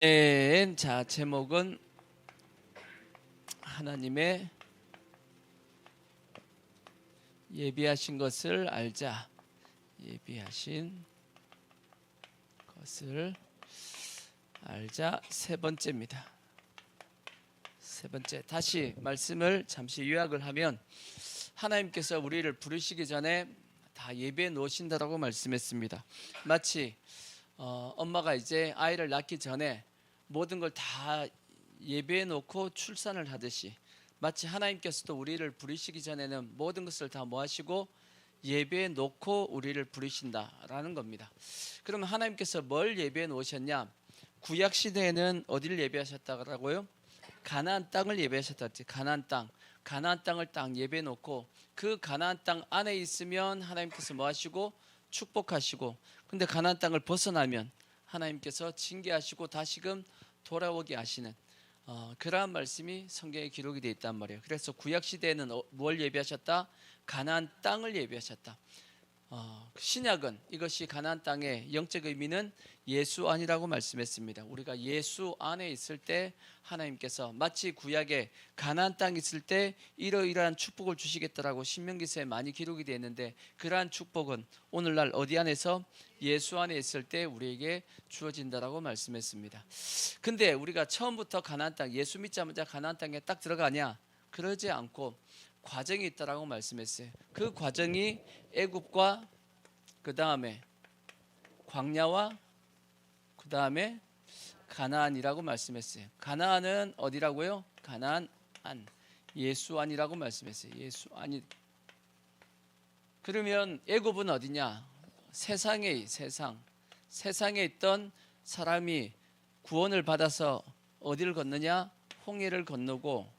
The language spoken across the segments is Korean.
자, 제목은 하나님의 예비하신 것을 알자. 예비하신 것을 알자. 세 번째입니다. 세 번째. 다시 말씀을 잠시 요약을 하면 하나님께서 우리를 부르시기 전에 다 예비해 놓으신다라고 말씀했습니다. 마치 엄마가 이제 아이를 낳기 전에 모든 걸 다 예배해 놓고 출산을 하듯이 마치 하나님께서도 우리를 부르시기 전에는 모든 것을 다 뭐 하시고 예배해 놓고 우리를 부르신다라는 겁니다. 그러면 하나님께서 뭘 예배해 놓으셨냐? 구약 시대에는 어디를 예배하셨다고요? 가나안 땅을 예배하셨다지. 가나안 땅을 딱 예배해 놓고 그 가나안 땅 안에 있으면 하나님께서 뭐 하시고 축복하시고, 근데 가나안 땅을 벗어나면 하나님께서 징계하시고 다시금 돌아오게 하시는 그러한 말씀이 성경에 기록이 되어 있단 말이에요. 그래서 구약 시대에는 뭘 예배하셨다? 가나안 땅을 예배하셨다. 신약은 이것이 가나안 땅의 영적 의미는 예수 안이라고 말씀했습니다. 우리가 예수 안에 있을 때 하나님께서 마치 구약에 가나안 땅에 있을 때 이러이러한 축복을 주시겠다라고 신명기서에 많이 기록이 되어 있는데, 그러한 축복은 오늘날 어디 안에서? 예수 안에 있을 때 우리에게 주어진다라고 말씀했습니다. 근데 우리가 처음부터 가나안 땅, 예수 믿자마자 가나안 땅에 딱 들어가냐? 그러지 않고 과정이 있다라고 말씀했어요. 그 과정이 애굽과 그 다음에 광야와 그 다음에 가나안이라고 말씀했어요. 가나안은 어디라고요? 가나안 안, 예수 안이라고 말씀했어요. 예수 안이. 그러면 애굽은 어디냐? 세상에 있던 사람이 구원을 받아서 어디를 건너냐? 홍해를 건너고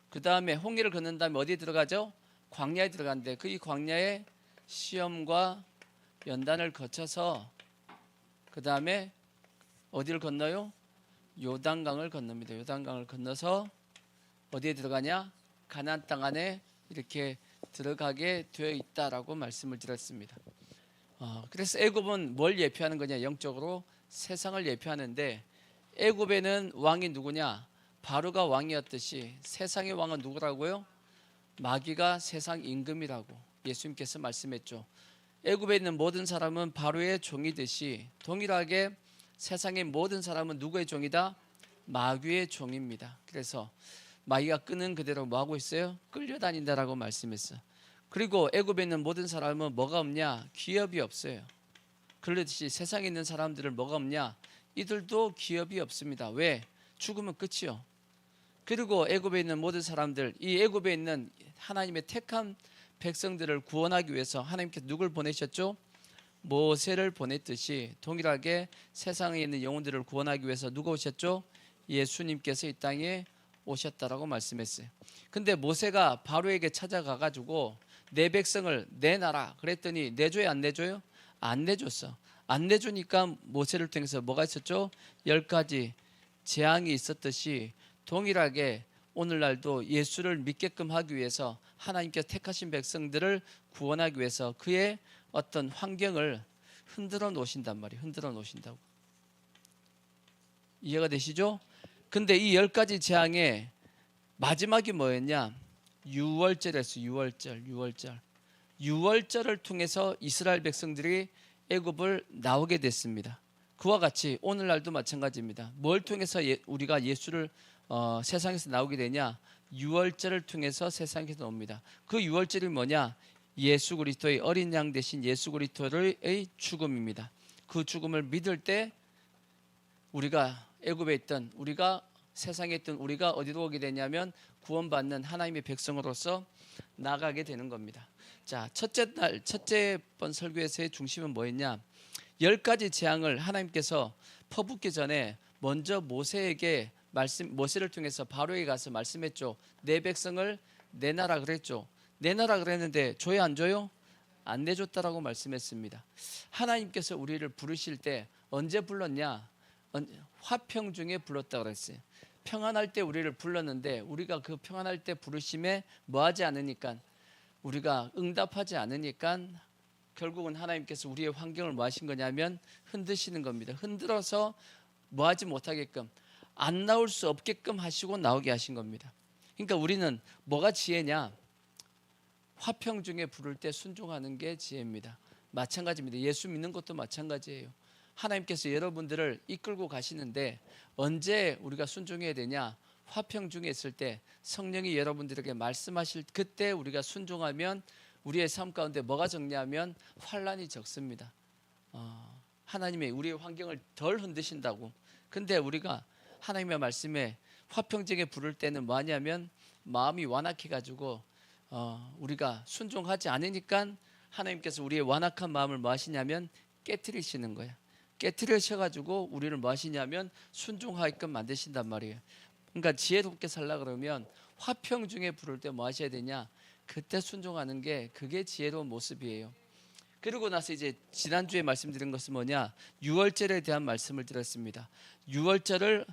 그 다음에 홍해를 건넌 다음에 어디에 들어가죠? 광야에 들어간대. 그 이 광야에 시험과 연단을 거쳐서 그 다음에 어디를 건너요? 요단강을 건넙니다. 요단강을 건너서 어디에 들어가냐? 가나안 땅 안에 이렇게 들어가게 되어 있다라고 말씀을 드렸습니다. 그래서 애굽은 뭘 예표하는 거냐? 영적으로 세상을 예표하는데, 애굽에는 왕이 누구냐? 바로가 왕이었듯이 세상의 왕은 누구라고요? 마귀가 세상 임금이라고 예수님께서 말씀했죠. 애굽에 있는 모든 사람은 바로의 종이듯이 동일하게 세상의 모든 사람은 누구의 종이다? 마귀의 종입니다. 그래서 마귀가 끄는 그대로 뭐 하고 있어요? 끌려다닌다라고 말씀했어요. 그리고 애굽에 있는 모든 사람은 뭐가 없냐? 기업이 없어요. 그러듯이 세상에 있는 사람들은 뭐가 없냐? 이들도 기업이 없습니다. 왜? 죽으면 끝이요. 그리고 애굽에 있는 모든 사람들, 이 애굽에 있는 하나님의 택한 백성들을 구원하기 위해서 하나님께서 누굴 보내셨죠? 모세를 보냈듯이 동일하게 세상에 있는 영혼들을 구원하기 위해서 누가 오셨죠? 예수님께서 이 땅에 오셨다라고 말씀했어요. 근데 모세가 바로에게 찾아가 가지고 내 백성을 내놔라 그랬더니 내줘요, 안 내줘요? 안 내줬어. 안 내주니까 모세를 통해서 뭐가 있었죠? 10가지 재앙이 있었듯이 동일하게 오늘날도 예수를 믿게끔 하기 위해서 하나님께서 택하신 백성들을 구원하기 위해서 그의 어떤 환경을 흔들어 놓으신단 말이에요. 흔들어 놓으신다고. 이해가 되시죠? 근데 이 10가지 재앙의 마지막이 뭐였냐? 유월절이었어요. 유월절을 통해서 이스라엘 백성들이 애굽을 나오게 됐습니다. 그와 같이 오늘날도 마찬가지입니다. 뭘 통해서 우리가 예수를 세상에서 나오게 되냐? 유월절을 통해서 세상에서 나옵니다. 그 유월절이 뭐냐? 예수 그리스도의 어린 양 대신 예수 그리스도의 죽음입니다. 그 죽음을 믿을 때 우리가 애굽에 있던, 우리가 세상에 있던 우리가 어디로 오게 되냐면 구원받는 하나님의 백성으로서 나가게 되는 겁니다. 자, 첫째 번 설교에서의 중심은 뭐였냐? 10가지 재앙을 하나님께서 퍼붓기 전에 먼저 모세를 통해서 바로에게 가서 말씀했죠. 내 백성을 내놔라 그랬죠. 내놔라 그랬는데 줘요, 안 줘요? 안 내줬다라고 말씀했습니다. 하나님께서 우리를 부르실 때 언제 불렀냐? 화평 중에 불렀다 그랬어요. 평안할 때 우리를 불렀는데 우리가 그 평안할 때 부르심에 뭐하지 않으니까, 우리가 응답하지 않으니까 결국은 하나님께서 우리의 환경을 뭐 하신 거냐면 흔드시는 겁니다. 흔들어서 뭐 하지 못하게끔, 안 나올 수 없게끔 하시고 나오게 하신 겁니다. 그러니까 우리는 뭐가 지혜냐? 화평 중에 부를 때 순종하는 게 지혜입니다. 마찬가지입니다. 예수 믿는 것도 마찬가지예요. 하나님께서 여러분들을 이끌고 가시는데 언제 우리가 순종해야 되냐? 화평 중에 있을 때, 성령이 여러분들에게 말씀하실 그때 우리가 순종하면 우리의 삶 가운데 뭐가 적냐면 환란이 적습니다. 하나님이 우리의 환경을 덜 흔드신다고. 근데 우리가 하나님의 말씀에 화평중에 부를 때는 뭐 하냐면 마음이 완악해 가지고 우리가 순종하지 않으니까 하나님께서 우리의 완악한 마음을 뭐 하시냐면 깨트리시는 거야. 깨트리셔가지고 우리를 뭐 하시냐면 순종하게끔 만드신단 말이에요. 그러니까 지혜롭게 살라 그러면 화평 중에 부를 때 뭐 하셔야 되냐? 그때 순종하는 게 그게 지혜로운 모습이에요. 그러고 나서 이제 지난주에 말씀드린 것은 뭐냐? 유월절에 대한 말씀을 드렸습니다. 유월절을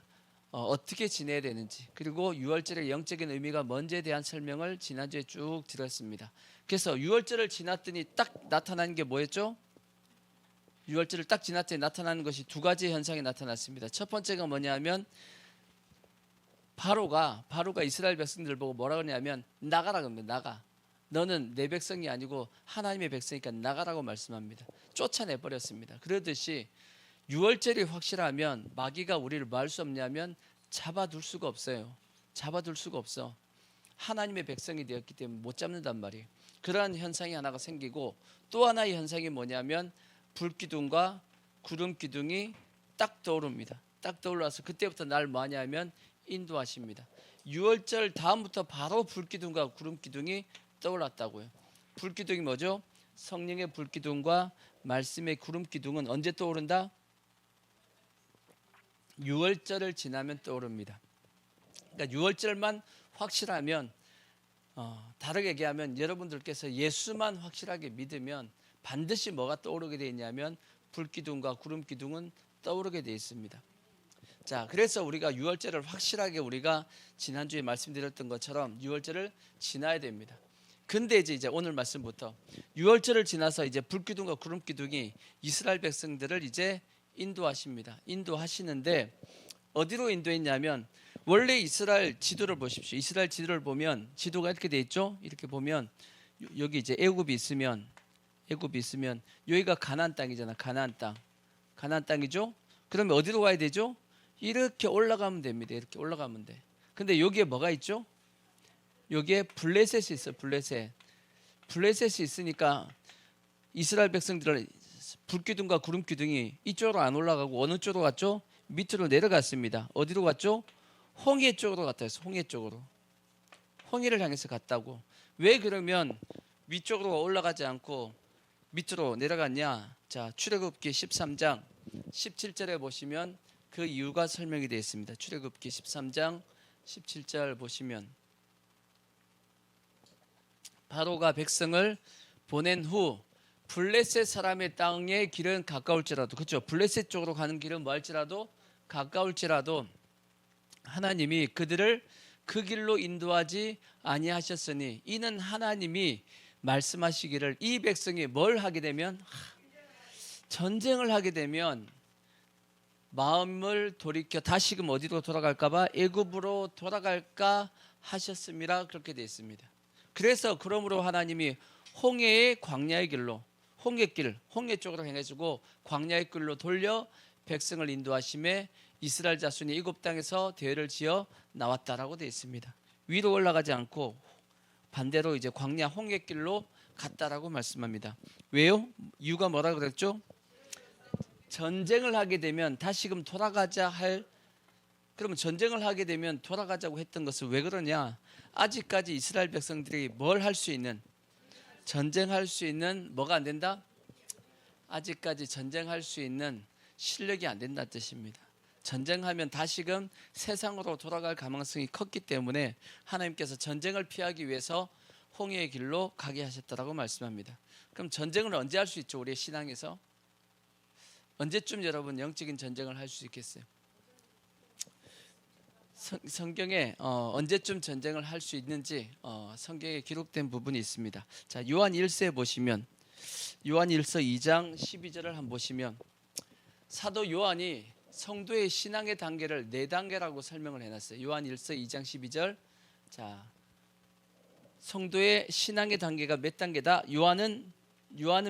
어떻게 지내야 되는지, 그리고 유월절의 영적인 의미가 뭔지에 대한 설명을 지난주에 쭉 드렸습니다. 그래서 유월절을 지났더니 딱 나타난 게 뭐였죠? 유월절을 딱 지났더니 나타나는 것이 두 가지 현상이 나타났습니다. 첫 번째가 뭐냐면 바로가 이스라엘 백성들 보고 뭐라 그러냐면 나가라 그럽니다. 나가. 너는 내 백성이 아니고 하나님의 백성이니까 나가라고 말씀합니다. 쫓아내 버렸습니다. 그러듯이 유월절이 확실하면 마귀가 우리를 뭐 할 수 없냐면 잡아둘 수가 없어요. 잡아둘 수가 없어. 하나님의 백성이 되었기 때문에 못 잡는단 말이에요. 그러한 현상이 하나가 생기고, 또 하나의 현상이 뭐냐면 불기둥과 구름기둥이 딱 떠오릅니다. 딱 떠올라서 그때부터 날 뭐 하냐면 인도하십니다. 유월절 다음부터 바로 불기둥과 구름기둥이 떠올랐다고요. 불기둥이 뭐죠? 성령의 불기둥과 말씀의 구름기둥은 언제 떠오른다? 유월절을 지나면 떠오릅니다. 그러니까 유월절만 확실하면, 다르게 얘기하면 여러분들께서 예수만 확실하게 믿으면 반드시 뭐가 떠오르게 되어 있냐면 불기둥과 구름기둥은 떠오르게 되어 있습니다. 자, 그래서 우리가 유월절을 확실하게 우리가 지난주에 말씀드렸던 것처럼 유월절을 지나야 됩니다. 근데 이제 오늘 말씀부터 유월절을 지나서 이제 불기둥과 구름기둥이 이스라엘 백성들을 이제 인도하십니다. 인도하시는데 어디로 인도했냐면, 원래 이스라엘 지도를 보십시오. 이스라엘 지도를 보면 지도가 이렇게 돼 있죠. 이렇게 보면 여기 이제 애굽이 있으면 여기가 가나안 땅이잖아. 가나안 땅이죠. 그러면 어디로 가야 되죠? 이렇게 올라가면 됩니다. 이렇게 올라가면 돼. 근데 여기에 뭐가 있죠? 여기에 블레셋이 있어요. 블레셋이 있으니까 이스라엘 백성들은 불기둥과 구름기둥이 이쪽으로 안 올라가고 어느 쪽으로 갔죠? 밑으로 내려갔습니다. 어디로 갔죠? 홍해 쪽으로 갔다 했어. 홍해 쪽으로. 홍해를 향해서 갔다고. 왜 그러면 위쪽으로 올라가지 않고 밑으로 내려갔냐? 자, 출애굽기 13장 17절에 보시면 그 이유가 설명이 되어 있습니다. 출애굽기 13장 17절 보시면 바로가 백성을 보낸 후 블레셋 사람의 땅의 길은 가까울지라도, 그렇죠? 블레셋 쪽으로 가는 길은 뭐할지라도 가까울지라도 하나님이 그들을 그 길로 인도하지 아니하셨으니 이는 하나님이 말씀하시기를 이 백성이 뭘 하게 되면, 전쟁을 하게 되면 마음을 돌이켜 다시금 어디로 돌아갈까봐 애굽으로 돌아갈까 하셨음이라 그렇게 되어 있습니다. 그래서 그러므로 하나님이 홍해의 광야의 길로, 홍해 쪽으로 행해주고 광야의 길로 돌려 백성을 인도하심에 이스라엘 자손이 애굽 땅에서 대회를 지어 나왔다라고 되어 있습니다. 위로 올라가지 않고 반대로 이제 광야 홍해 길로 갔다라고 말씀합니다. 왜요? 이유가 뭐라 그랬죠? 전쟁을 하게 되면 다시금 돌아가자 그러면 전쟁을 하게 되면 돌아가자고 했던 것은 왜 그러냐? 아직까지 이스라엘 백성들이 뭘 할 수 있는, 전쟁할 수 있는 뭐가 안 된다? 아직까지 전쟁할 수 있는 실력이 안 된다는 뜻입니다. 전쟁하면 다시금 세상으로 돌아갈 가능성이 컸기 때문에 하나님께서 전쟁을 피하기 위해서 홍해의 길로 가게 하셨다라고 말씀합니다. 그럼 전쟁을 언제 할 수 있죠? 우리의 신앙에서 언제쯤 여러분 영적인 전쟁을 할 수 있겠어요? 성경에 언제쯤 전쟁을 할 수 있는지 성경에 기록된 부분이 있습니다. 자, 요한 1세 보시면 요한일서 2장 12절을 한번 보시면 사도 요한이 성도의 신앙의 단계를 네 단계라고 설명을 해놨어요. 요한일서 2장 12절. 자, 성도의 신앙의 단계가 몇 단계다? 요한은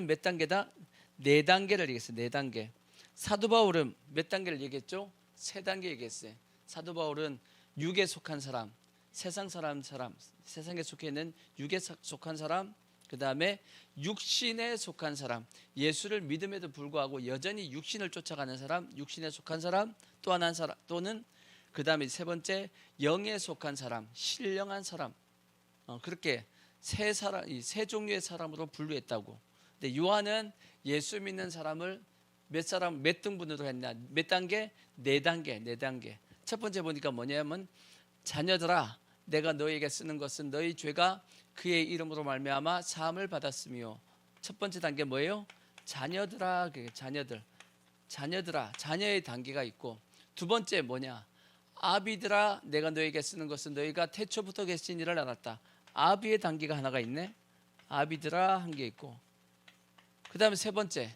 몇 단계다? 네 단계를 얘기했어요. 네 단계. 사도 바울은 몇 단계를 얘기했죠? 세 단계 얘기했어요. 사도 바울은 육에 속한 사람, 세상에 속해 있는 육에 속한 사람, 그 다음에 육신에 속한 사람, 예수를 믿음에도 불구하고 여전히 육신을 쫓아가는 사람, 육신에 속한 사람, 또 하나 사람, 또는 그 다음에 세 번째 영에 속한 사람, 신령한 사람. 그렇게 세 종류의 사람으로 분류했다고. 근데 요한은 예수 믿는 사람을 몇 등분으로 했냐? 몇 단계? 네 단계. 첫 번째 보니까 뭐냐면 자녀들아, 내가 너희에게 쓰는 것은 너희 죄가 그의 이름으로 말미암아 사함을 받았으며. 첫 번째 단계 뭐예요? 자녀들아, 자녀들아, 자녀의 단계가 있고, 두 번째 뭐냐? 아비들아, 내가 너희에게 쓰는 것은 너희가 태초부터 계신 이를 알았다. 아비의 단계가 하나가 있네. 아비들아 한 게 있고, 그 다음에 세 번째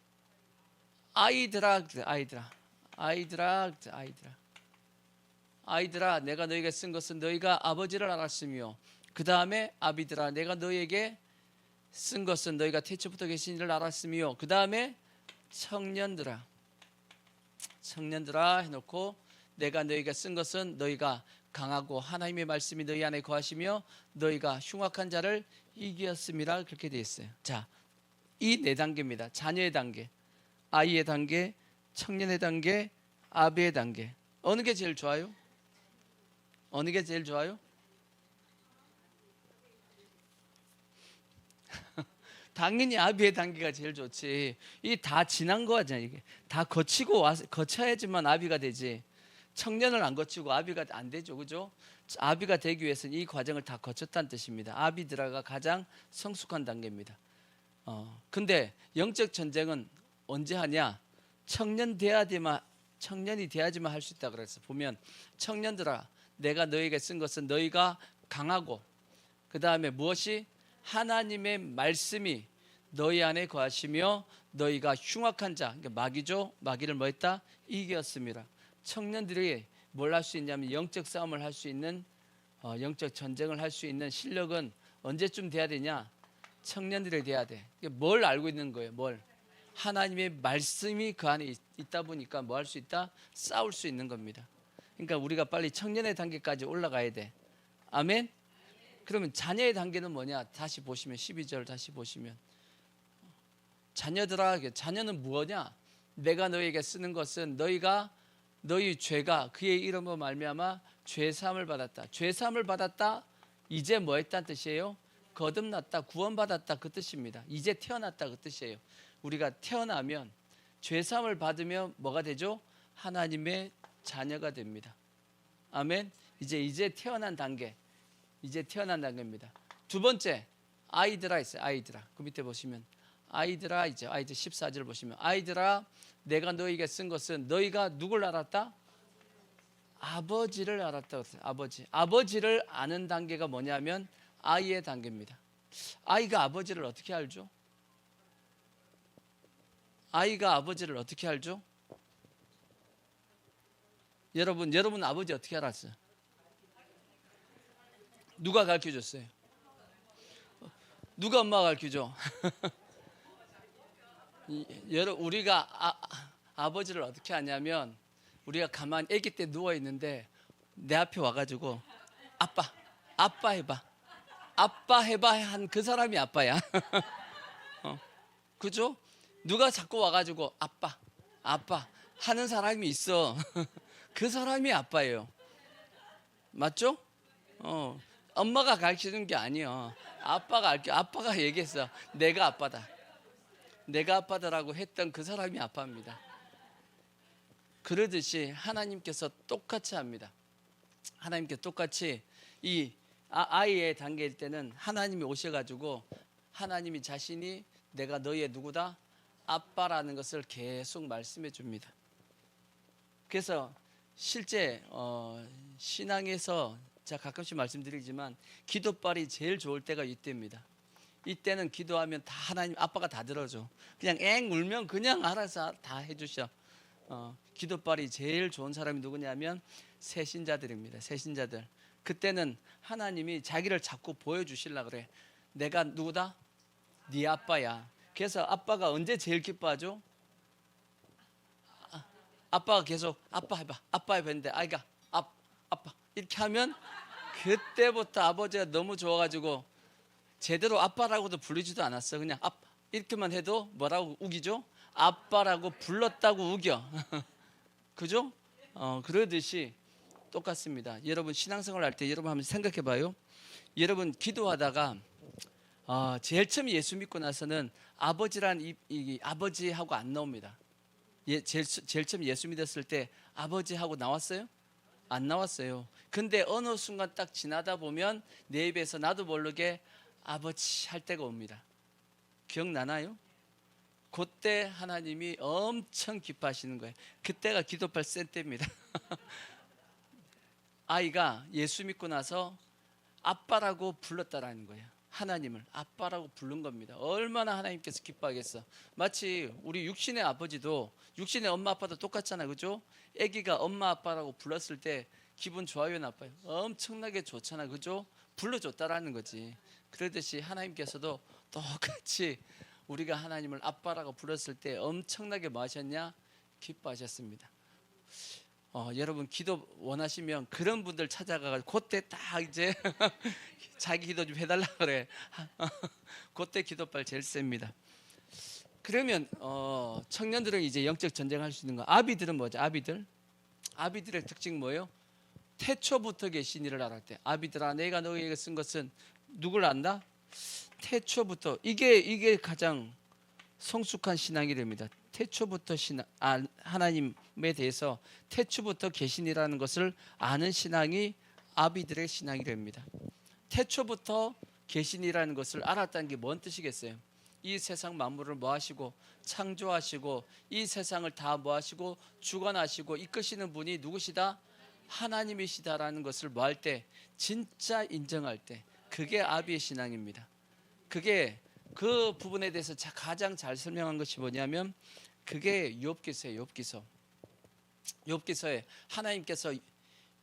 아이들아, 내가 너희에게 쓴 것은 너희가 아버지를 알았으며. 그 다음에 아비들아, 내가 너희에게 쓴 것은 너희가 태초부터 계신 이를 알았으며. 그 다음에 청년들아 해놓고, 내가 너희에게 쓴 것은 너희가 강하고 하나님의 말씀이 너희 안에 거하시며 너희가 흉악한 자를 이기었음이라. 그렇게 되어 있어요. 자, 이 네 단계입니다. 자녀의 단계, 아이의 단계, 청년의 단계, 아비의 단계. 어느 게 제일 좋아요? 당연히 아비의 단계가 제일 좋지. 이 다 지난 거잖아. 이게 다 거쳐야지만 아비가 되지. 청년을 안 거치고 아비가 안 되죠, 그죠? 아비가 되기 위해서는 이 과정을 다 거쳤다는 뜻입니다. 아비들아가 가장 성숙한 단계입니다. 근데 영적 전쟁은 언제 하냐? 청년이 돼야지만 할 수 있다 그랬어. 보면 청년들아, 내가 너희에게 쓴 것은 너희가 강하고, 그 다음에 무엇이? 하나님의 말씀이 너희 안에 거하시며 너희가 흉악한 자, 그러니까 마귀죠. 마귀를 뭐 했다? 이겼습니다. 청년들이 뭘 할 수 있냐면 영적 싸움을 할 수 있는, 영적 전쟁을 할 수 있는 실력은 언제쯤 돼야 되냐? 청년들이 돼야 돼. 뭘 알고 있는 거예요? 하나님의 말씀이 그 안에 있다 보니까 뭐 할 수 있다? 싸울 수 있는 겁니다. 그러니까 우리가 빨리 청년의 단계까지 올라가야 돼. 아멘? 그러면 자녀의 단계는 뭐냐? 다시 보시면 12절 다시 보시면, 자녀들아, 자녀는 뭐냐? 내가 너희에게 쓰는 것은 너희 죄가 그의 이름으로 말미암아 죄사함을 받았다. 죄사함을 받았다. 이제 뭐 했다는 뜻이에요? 거듭났다, 구원받았다, 그 뜻입니다. 이제 태어났다, 그 뜻이에요. 우리가 태어나면 죄사함을 받으면 뭐가 되죠? 하나님의 자녀가 됩니다. 아멘. 이제 태어난 단계입니다. 두 번째 아이들아 있어요. 아이들아. 그 밑에 보시면 아이들아, 이제 아이들 14절 보시면, 아이들아, 내가 너희에게 쓴 것은 너희가 누굴 알았다? 아버지를 알았다. 아버지를 아는 단계가 뭐냐면 아이의 단계입니다. 아이가 아버지를 어떻게 알죠? 여러분 아버지 어떻게 알았어요? 누가 가르쳐줬어요? 누가 엄마가 가르쳐줘? 우리가 아버지를 어떻게 아냐면, 우리가 가만히 아기 때 누워 있는데 내 앞에 와가지고 아빠 해봐 한 그 사람이 아빠야. 그죠? 누가 자꾸 와가지고 아빠 하는 사람이 있어. 그 사람이 아빠예요. 맞죠? 엄마가 가르쳐준 게 아니야. 아빠가 얘기했어. 내가 아빠다라고 했던 그 사람이 아빠입니다. 그러듯이 하나님께서 똑같이 합니다. 하나님께 똑같이 이 아이의 단계일 때는 하나님이 오셔가지고 하나님이 자신이 내가 너희의 누구다? 아빠라는 것을 계속 말씀해 줍니다. 그래서 실제 신앙에서 제가 가끔씩 말씀드리지만 기도빨이 제일 좋을 때가 이때입니다. 이때는 기도하면 다 하나님 아빠가 다 들어줘. 그냥 앵 울면 그냥 알아서 다 해주셔. 기도빨이 제일 좋은 사람이 누구냐면 새신자들입니다. 새신자들. 그때는 하나님이 자기를 자꾸 보여주시려 그래. 내가 누구다? 네 아빠야. 그래서 아빠가 언제 제일 기뻐하죠? 아빠가 계속 아빠 해봐, 아빠 해봐 했는데 아이가 아빠 이렇게 하면 그때부터 아버지가 너무 좋아가지고 제대로 아빠라고도 부르지도 않았어. 그냥 아빠 이렇게만 해도 뭐라고 우기죠? 아빠라고 불렀다고 우겨. 그죠? 그러듯이 똑같습니다. 여러분 신앙생활 할 때 여러분 한번 생각해 봐요. 여러분 기도하다가 제일 처음 예수 믿고 나서는 아버지란 이 아버지하고 안 나옵니다. 제일 처음 예수 믿었을 때 아버지하고 나왔어요? 안 나왔어요. 근데 어느 순간 딱 지나다 보면 내 입에서 나도 모르게 아버지 할 때가 옵니다. 기억나나요? 그때 하나님이 엄청 기뻐하시는 거예요. 그때가 기도팔 센 때입니다. 아이가 예수 믿고 나서 아빠라고 불렀다라는 거예요. 하나님을 아빠라고 부른 겁니다. 얼마나 하나님께서 기뻐하겠어. 마치 우리 육신의 아버지도 육신의 엄마 아빠도 똑같잖아요. 그죠? 아기가 엄마 아빠라고 불렀을 때 기분 좋아요 나빠요? 엄청나게 좋잖아. 그죠? 불러줬다라는 거지. 그러듯이 하나님께서도 똑같이 우리가 하나님을 아빠라고 불렀을 때 엄청나게 뭐 하셨냐? 기뻐하셨습니다. 여러분 기도 원하시면 그런 분들 찾아가가지고 그때 딱 이제 자기 기도 좀 해달라 그래. 그때 기도빨 제일 셉니다. 그러면 청년들은 이제 영적 전쟁할 수 있는 거. 아비들은 뭐죠? 아비들의 특징 뭐예요? 태초부터 계신 이를 알았대. 아비들아 내가 너에게 쓴 것은 누굴 안다? 태초부터. 이게 가장 성숙한 신앙이 됩니다. 태초부터 하나님에 대해서 태초부터 계신이라는 것을 아는 신앙이 아비들의 신앙이 됩니다. 태초부터 계신이라는 것을 알았다는 게 뭔 뜻이겠어요? 이 세상 만물을 뭐 하시고 창조하시고 이 세상을 다 뭐 하시고 주관하시고 이끄시는 분이 누구시다? 하나님이시다라는 것을 뭐 할 때? 진짜 인정할 때. 그게 아비의 신앙입니다. 그게 그 부분에 대해서 가장 잘 설명한 것이 뭐냐면 그게 욥기서예요. 욥기서에 하나님께서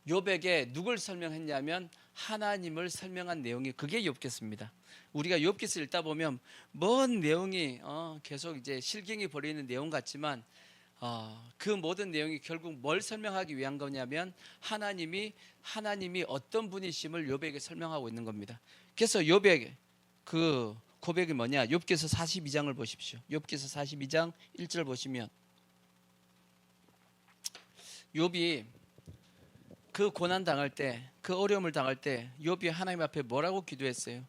욥에게 누굴 설명했냐면 하나님을 설명한 내용이 그게 욥기서입니다. 우리가 욥기서 읽다 보면 먼 내용이 계속 이제 실경이 벌이는 내용 같지만 그 모든 내용이 결국 뭘 설명하기 위한 거냐면 하나님이 어떤 분이심을 욥에게 설명하고 있는 겁니다. 그래서 욥에게 그 고백이 뭐냐? 욥기서 42장을 보십시오. 욥기서 42장 1절 보시면 욥이 그 고난 당할 때, 그 어려움을 당할 때 욥이 하나님 앞에 뭐라고 기도했어요?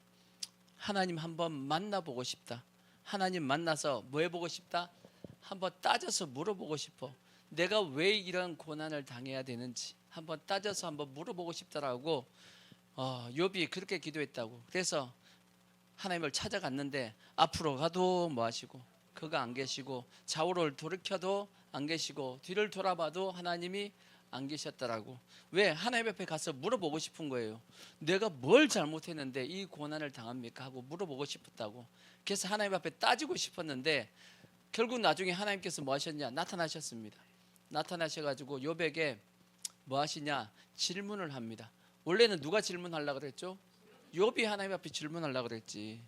하나님 한번 만나보고 싶다. 하나님 만나서 뭐 해보고 싶다? 한번 따져서 물어보고 싶어. 내가 왜 이런 고난을 당해야 되는지 한번 따져서 한번 물어보고 싶다라고 욥이 그렇게 기도했다고. 그래서 하나님을 찾아갔는데 앞으로 가도 뭐 하시고 그가 안 계시고 좌우를 돌이켜도 안 계시고 뒤를 돌아봐도 하나님이 안 계셨더라고. 왜? 하나님 앞에 가서 물어보고 싶은 거예요. 내가 뭘 잘못했는데 이 고난을 당합니까? 하고 물어보고 싶었다고. 그래서 하나님 앞에 따지고 싶었는데 결국 나중에 하나님께서 뭐 하셨냐? 나타나셨습니다. 나타나셔가지고 욥에게 뭐 하시냐? 질문을 합니다. 원래는 누가 질문하려고 그랬죠? 욥이 하나님 앞에 질문하려고 그랬지.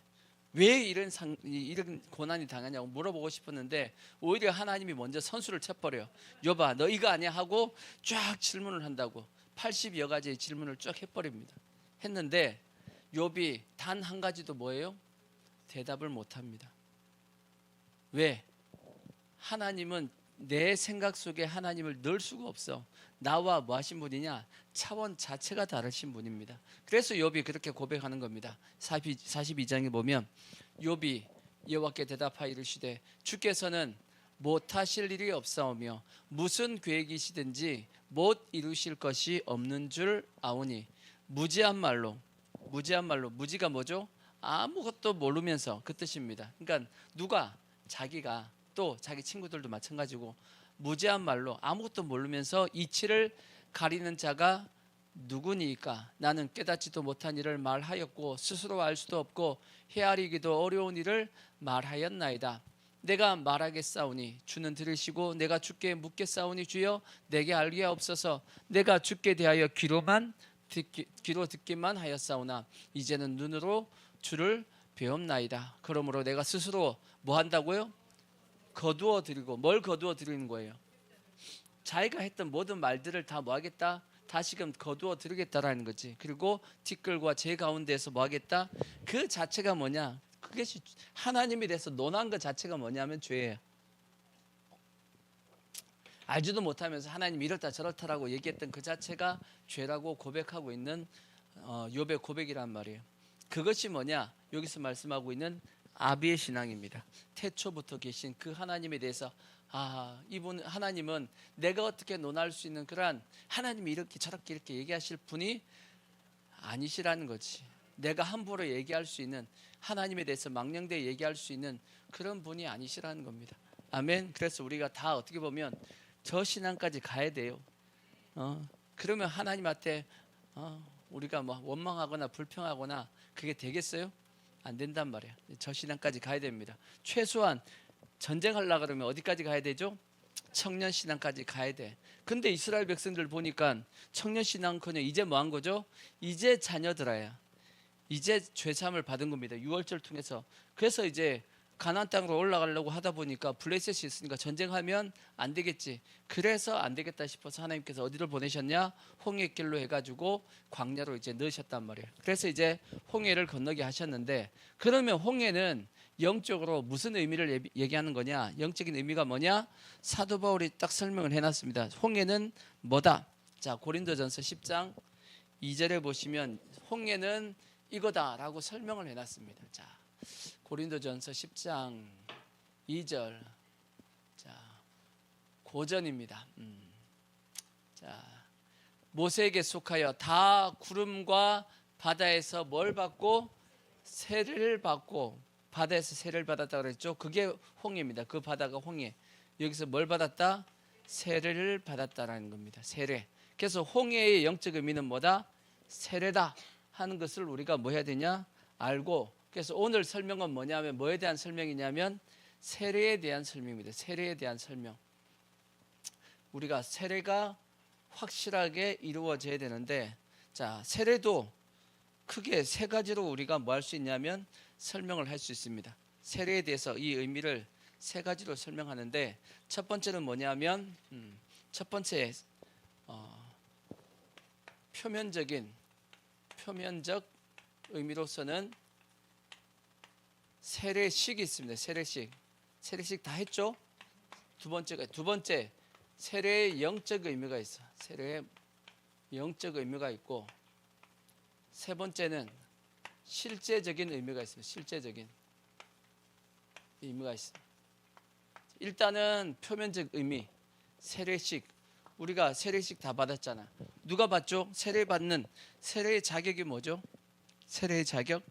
왜 이런 고난이 당하냐고 물어보고 싶었는데 오히려 하나님이 먼저 선수를 쳐버려. 욥아 너 이거 아니야 하고 쫙 질문을 한다고 80여 가지의 질문을 쫙 해버립니다. 했는데 욥이 단 한 가지도 뭐예요? 대답을 못합니다. 왜? 하나님은 내 생각 속에 하나님을 넣을 수가 없어. 나와 뭐 하신 분이냐? 차원 자체가 다르신 분입니다. 그래서 욥이 그렇게 고백하는 겁니다. 42장에 보면 욥이 여호와께 대답하여 이르시되 주께서는 못하실 일이 없사오며 무슨 계획이시든지 못 이루실 것이 없는 줄 아오니 무지한 말로 무지가 뭐죠? 아무것도 모르면서 그 뜻입니다. 그러니까 누가 자기가 또 자기 친구들도 마찬가지고 무지한 말로 아무것도 모르면서 이치를 가리는 자가 누구니까 나는 깨닫지도 못한 일을 말하였고 스스로 알 수도 없고 헤아리기도 어려운 일을 말하였나이다. 내가 말하겠사오니 주는 들으시고 내가 주께 묻겠사오니 주여 내게 알게 하옵소서. 내가 주께 대하여 귀로 듣기만 하였사오나 이제는 눈으로 주를 배움나이다. 그러므로 내가 스스로 뭐 한다고요? 거두어 드리고. 뭘 거두어 드리는 거예요? 자기가 했던 모든 말들을 다 뭐 하겠다? 다시금 거두어 드리겠다라는 거지. 그리고 티끌과 제 가운데에서 뭐 하겠다? 그 자체가 뭐냐? 그것이 하나님에 대해서 논한 것 자체가 뭐냐면 죄예요. 알지도 못하면서 하나님 이렇다 저렇다라고 얘기했던 그 자체가 죄라고 고백하고 있는 욥의 고백이란 말이에요. 그것이 뭐냐? 여기서 말씀하고 있는 아비의 신앙입니다. 태초부터 계신 그 하나님에 대해서 이분 하나님은 내가 어떻게 논할 수 있는 그러한 하나님이 이렇게 저렇게 이렇게 얘기하실 분이 아니시라는 거지. 내가 함부로 얘기할 수 있는 하나님에 대해서 망령되게 얘기할 수 있는 그런 분이 아니시라는 겁니다. 아멘. 그래서 우리가 다 어떻게 보면 저 신앙까지 가야 돼요. 그러면 하나님한테 우리가 뭐 원망하거나 불평하거나 그게 되겠어요? 안 된단 말이야. 저 신앙까지 가야 됩니다. 최소한 전쟁하려고 그러면 어디까지 가야 되죠? 청년 신앙까지 가야 돼. 근데 이스라엘 백성들 보니까 청년 신앙커녕 이제 뭐 한 거죠? 이제 자녀들아야. 이제 죄사함을 받은 겁니다. 유월절 통해서. 그래서 이제 가나안 땅으로 올라가려고 하다 보니까 블레셋이 있으니까 전쟁하면 안 되겠지. 그래서 안 되겠다 싶어서 하나님께서 어디를 보내셨냐? 홍해길로 해가지고 광야로 이제 넣으셨단 말이에요. 그래서 이제 홍해를 건너게 하셨는데, 그러면 홍해는 영적으로 무슨 의미를 얘기하는 거냐? 영적인 의미가 뭐냐? 사도 바울이 딱 설명을 해놨습니다. 홍해는 뭐다? 자, 고린도전서 10장 2절에 보시면 홍해는 이거다라고 설명을 해놨습니다. 자, 고린도전서 10장 2절. 자, 고전입니다. 자, 모세에게 속하여 다 구름과 바다에서 뭘 받고? 세례를 받고. 바다에서 세례를 받았다 그랬죠. 그게 홍해입니다. 그 바다가 홍해. 여기서 뭘 받았다? 세례를 받았다라는 겁니다. 세례. 그래서 홍해의 영적 의미는 뭐다? 세례다 하는 것을 우리가 뭐 해야 되냐? 알고. 그래서 오늘 설명은 뭐냐면 뭐에 대한 설명이냐면 세례에 대한 설명입니다. 세례에 대한 설명. 우리가 세례가 확실하게 이루어져야 되는데, 자, 세례도 크게 세 가지로 우리가 뭐 할 수 있냐면 설명을 할 수 있습니다. 세례에 대해서 이 의미를 세 가지로 설명하는데, 첫 번째는 뭐냐면 첫 번째 표면적 의미로서는 세례식이 있습니다. 세례식 다 했죠? 두 번째 세례의 영적 의미가 있어. 세례의 영적 의미가 있고, 세 번째는 실제적인 의미가 있습니다. 실제적인 의미가 있습니다. 일단은 표면적 의미, 세례식. 우리가 세례식 다 받았잖아. 누가 받죠? 세례 받는 세례의 자격이 뭐죠? 세례의 자격?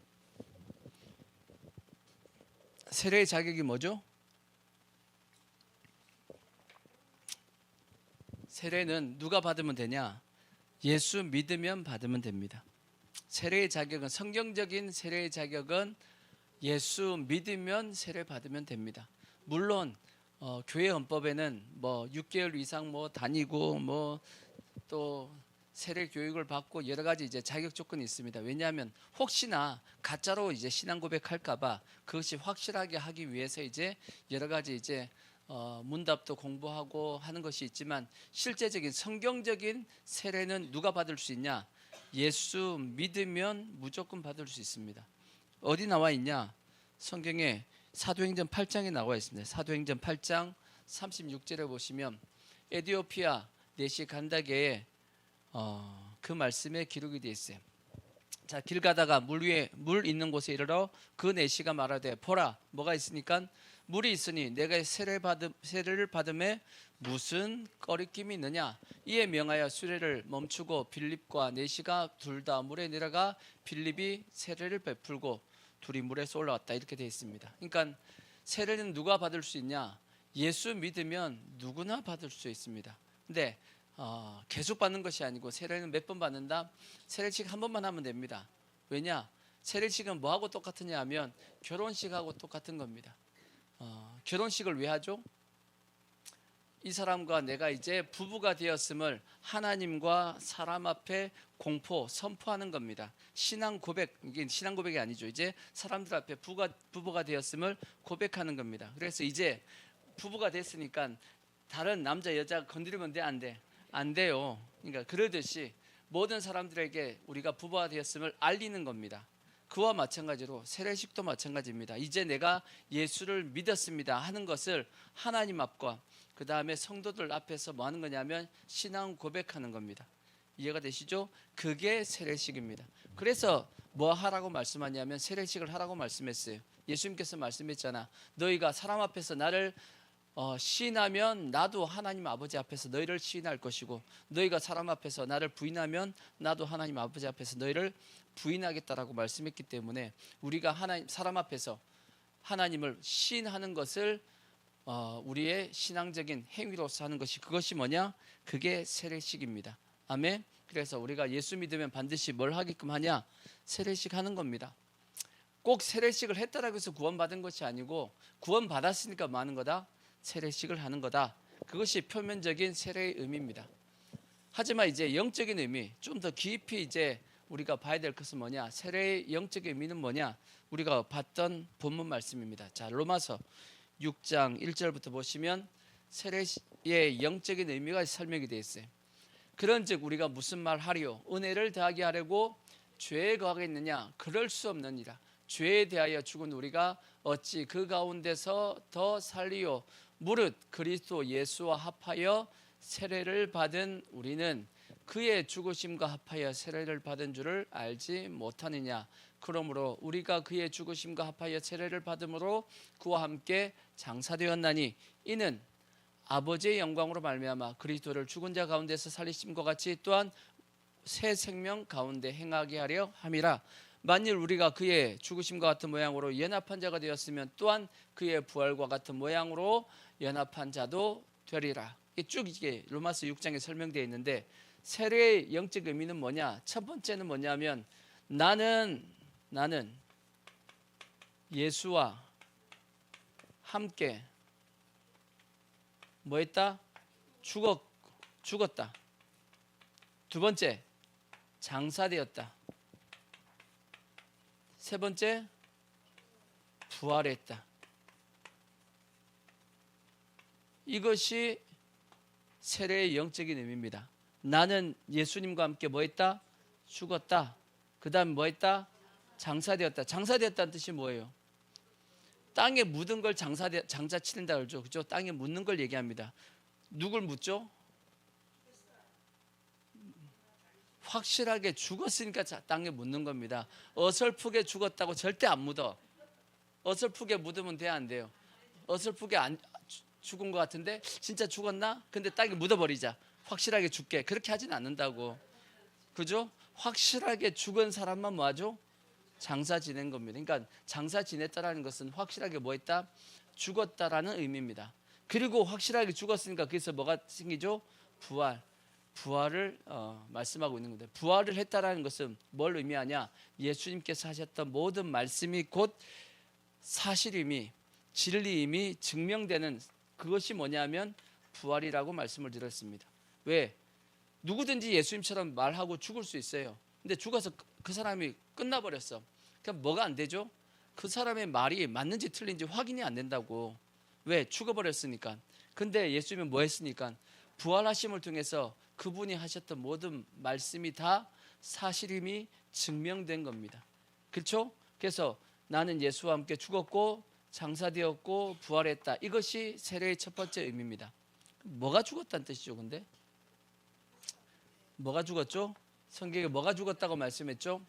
세례의 자격이 뭐죠? 세례는 누가 받으면 되냐? 예수 믿으면 받으면 됩니다. 세례의 자격은, 성경적인 세례의 자격은 예수 믿으면 세례 받으면 됩니다. 물론 교회 헌법에는 뭐 6개월 이상 뭐 다니고 뭐 또 세례 교육을 받고 여러 가지 이제 자격 조건이 있습니다. 왜냐하면 혹시나 가짜로 이제 신앙 고백할까봐 그것이 확실하게 하기 위해서 이제 여러 가지 이제 문답도 공부하고 하는 것이 있지만, 실제적인 성경적인 세례는 누가 받을 수 있냐? 예수 믿으면 무조건 받을 수 있습니다. 어디 나와 있냐? 성경에 사도행전 8장에 나와 있습니다. 사도행전 8장 36절에 보시면 에디오피아 내시 간다게에 그 말씀에 기록이 되어 있어요. 자, 길 가다가 물 있는 곳에 이르러 그 내시가 말하되, 보라, 뭐가 있으니까 물이 있으니 내가 세례를 받음에 무슨 꺼리낌이 있느냐? 이에 명하여 수레를 멈추고 빌립과 내시가 둘 다 물에 내려가 빌립이 세례를 베풀고 둘이 물에서 올라왔다. 이렇게 되어 있습니다. 그러니까 세례는 누가 받을 수 있냐? 예수 믿으면 누구나 받을 수 있습니다. 근데 계속 받는 것이 아니고 세례는 몇 번 받는다? 세례식 한 번만 하면 됩니다. 왜냐? 세례식은 뭐하고 똑같으냐 하면 결혼식하고 똑같은 겁니다. 결혼식을 왜 하죠? 이 사람과 내가 이제 부부가 되었음을 하나님과 사람 앞에 선포하는 겁니다. 신앙 고백, 이게 신앙 고백이 아니죠. 이제 사람들 앞에 부부가 되었음을 고백하는 겁니다. 그래서 이제 부부가 됐으니까 다른 남자 여자 건드리면 돼, 안 돼? 안 돼요. 그러니까 그러듯이 모든 사람들에게 우리가 부부가 되었음을 알리는 겁니다. 그와 마찬가지로 세례식도 마찬가지입니다. 이제 내가 예수를 믿었습니다 하는 것을 하나님 앞과 그 다음에 성도들 앞에서 뭐 하는 거냐면 신앙 고백하는 겁니다. 이해가 되시죠? 그게 세례식입니다. 그래서 뭐 하라고 말씀하냐면 세례식을 하라고 말씀했어요. 예수님께서 말씀했잖아. 너희가 사람 앞에서 나를 시인하면 나도 하나님 아버지 앞에서 너희를 시인할 것이고, 너희가 사람 앞에서 나를 부인하면 나도 하나님 아버지 앞에서 너희를 부인하겠다라고 말씀했기 때문에 우리가 사람 앞에서 하나님을 시인하는 것을 우리의 신앙적인 행위로서 하는 것이, 그것이 뭐냐? 그게 세례식입니다. 아멘. 그래서 우리가 예수 믿으면 반드시 뭘 하게끔 하냐? 세례식 하는 겁니다. 꼭 세례식을 했다라고 해서 구원받은 것이 아니고, 구원받았으니까 뭐 하는 거다? 세례식을 하는 거다. 그것이 표면적인 세례의 의미입니다. 하지만 이제 영적인 의미, 좀 더 깊이 이제 우리가 봐야 될 것은 뭐냐? 세례의 영적인 의미는 뭐냐? 우리가 봤던 본문 말씀입니다. 자, 로마서 6장 1절부터 보시면 세례의 영적인 의미가 설명이 되어 있어요. 그런즉 우리가 무슨 말 하리요? 은혜를 더하게 하려고 죄에 거하겠느냐? 그럴 수 없느니라. 죄에 대하여 죽은 우리가 어찌 그 가운데서 더 살리요? 무릇 그리스도 예수와 합하여 세례를 받은 우리는 그의 죽으심과 합하여 세례를 받은 줄을 알지 못하느냐? 그러므로 우리가 그의 죽으심과 합하여 세례를 받음으로 그와 함께 장사되었나니, 이는 아버지의 영광으로 말미암아 그리스도를 죽은 자 가운데서 살리심과 같이 또한 새 생명 가운데 행하게 하려 함이라. 만일 우리가 그의 죽으심과 같은 모양으로 연합한 자가 되었으면 또한 그의 부활과 같은 모양으로 연합한 자도 되리라. 쭉 이게 로마서 6장에 설명되어 있는데, 세례의 영적 의미는 뭐냐? 첫 번째는 뭐냐면 나는 예수와 함께 뭐 했다? 죽었다. 두 번째, 장사되었다. 세 번째, 부활했다. 이것이 세례의 영적인 의미입니다. 나는 예수님과 함께 뭐 했다? 죽었다. 그 다음 뭐 했다? 장사되었다. 장사되었다는 뜻이 뭐예요? 땅에 묻은 걸 장사 치는다 그러죠. 그죠? 땅에 묻는 걸 얘기합니다. 누굴 묻죠? 확실하게 죽었으니까 땅에 묻는 겁니다. 어설프게 죽었다고 절대 안 묻어. 어설프게 묻으면 돼, 안 돼요? 어설프게 죽은 것 같은데 진짜 죽었나? 근데 땅에 묻어버리자. 확실하게 죽게. 그렇게 하진 않는다고. 그죠? 확실하게 죽은 사람만 뭐 하죠? 장사 지낸 겁니다. 그러니까 장사 지냈다라는 것은 확실하게 뭐 했다? 죽었다라는 의미입니다. 그리고 확실하게 죽었으니까 거기서 뭐가 생기죠? 부활을 말씀하고 있는 겁니다. 부활을 했다라는 것은 뭘 의미하냐? 예수님께서 하셨던 모든 말씀이 곧 사실임이, 진리임이 증명되는, 그것이 뭐냐면 부활이라고 말씀을 드렸습니다. 왜? 누구든지 예수님처럼 말하고 죽을 수 있어요. 근데 죽어서 그 사람이 끝나버렸어. 그럼 뭐가 안 되죠? 그 사람의 말이 맞는지 틀린지 확인이 안 된다고. 왜? 죽어버렸으니까. 근데 예수님은 뭐 했으니까? 부활하심을 통해서 그분이 하셨던 모든 말씀이 다 사실임이 증명된 겁니다. 그렇죠? 그래서 나는 예수와 함께 죽었고 장사되었고 부활했다. 이것이 세례의 첫 번째 의미입니다. 뭐가 죽었다는 뜻이죠? 근데 뭐가 죽었죠? 성경에 뭐가 죽었다고 말씀했죠?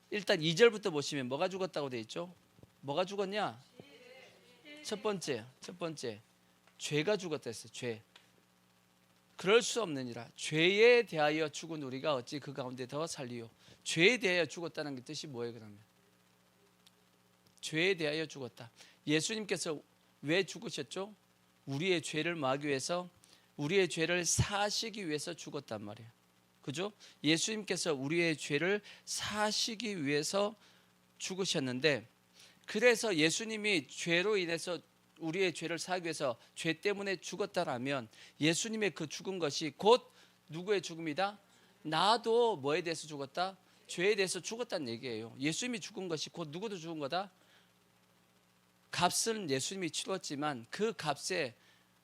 일단 2절부터 보시면 뭐가 죽었다고 되어 있죠? 뭐가 죽었냐? 첫 번째 죄가 죽었다 했어요. 죄. 그럴 수 없느니라. 죄에 대하여 죽은 우리가 어찌 그 가운데 더 살리요? 죄에 대하여 죽었다는 게 뜻이 뭐예요? 그러면 죄에 대하여 죽었다. 예수님께서 왜 죽으셨죠? 우리의 죄를 마하기 위해서 우리의 죄를 사하시기 위해서 죽었단 말이에요. 그죠? 예수님께서 우리의 죄를 사하시기 위해서 죽으셨는데, 그래서 예수님이 죄로 인해서 우리의 죄를 사하기 위해서 죄 때문에 죽었다라면 예수님의 그 죽은 것이 곧 누구의 죽음이다? 나도 뭐에 대해서 죽었다? 죄에 대해서 죽었다는 얘기예요. 예수님이 죽은 것이 곧 누구도 죽은 거다? 값은 예수님이 치렀지만 그 값에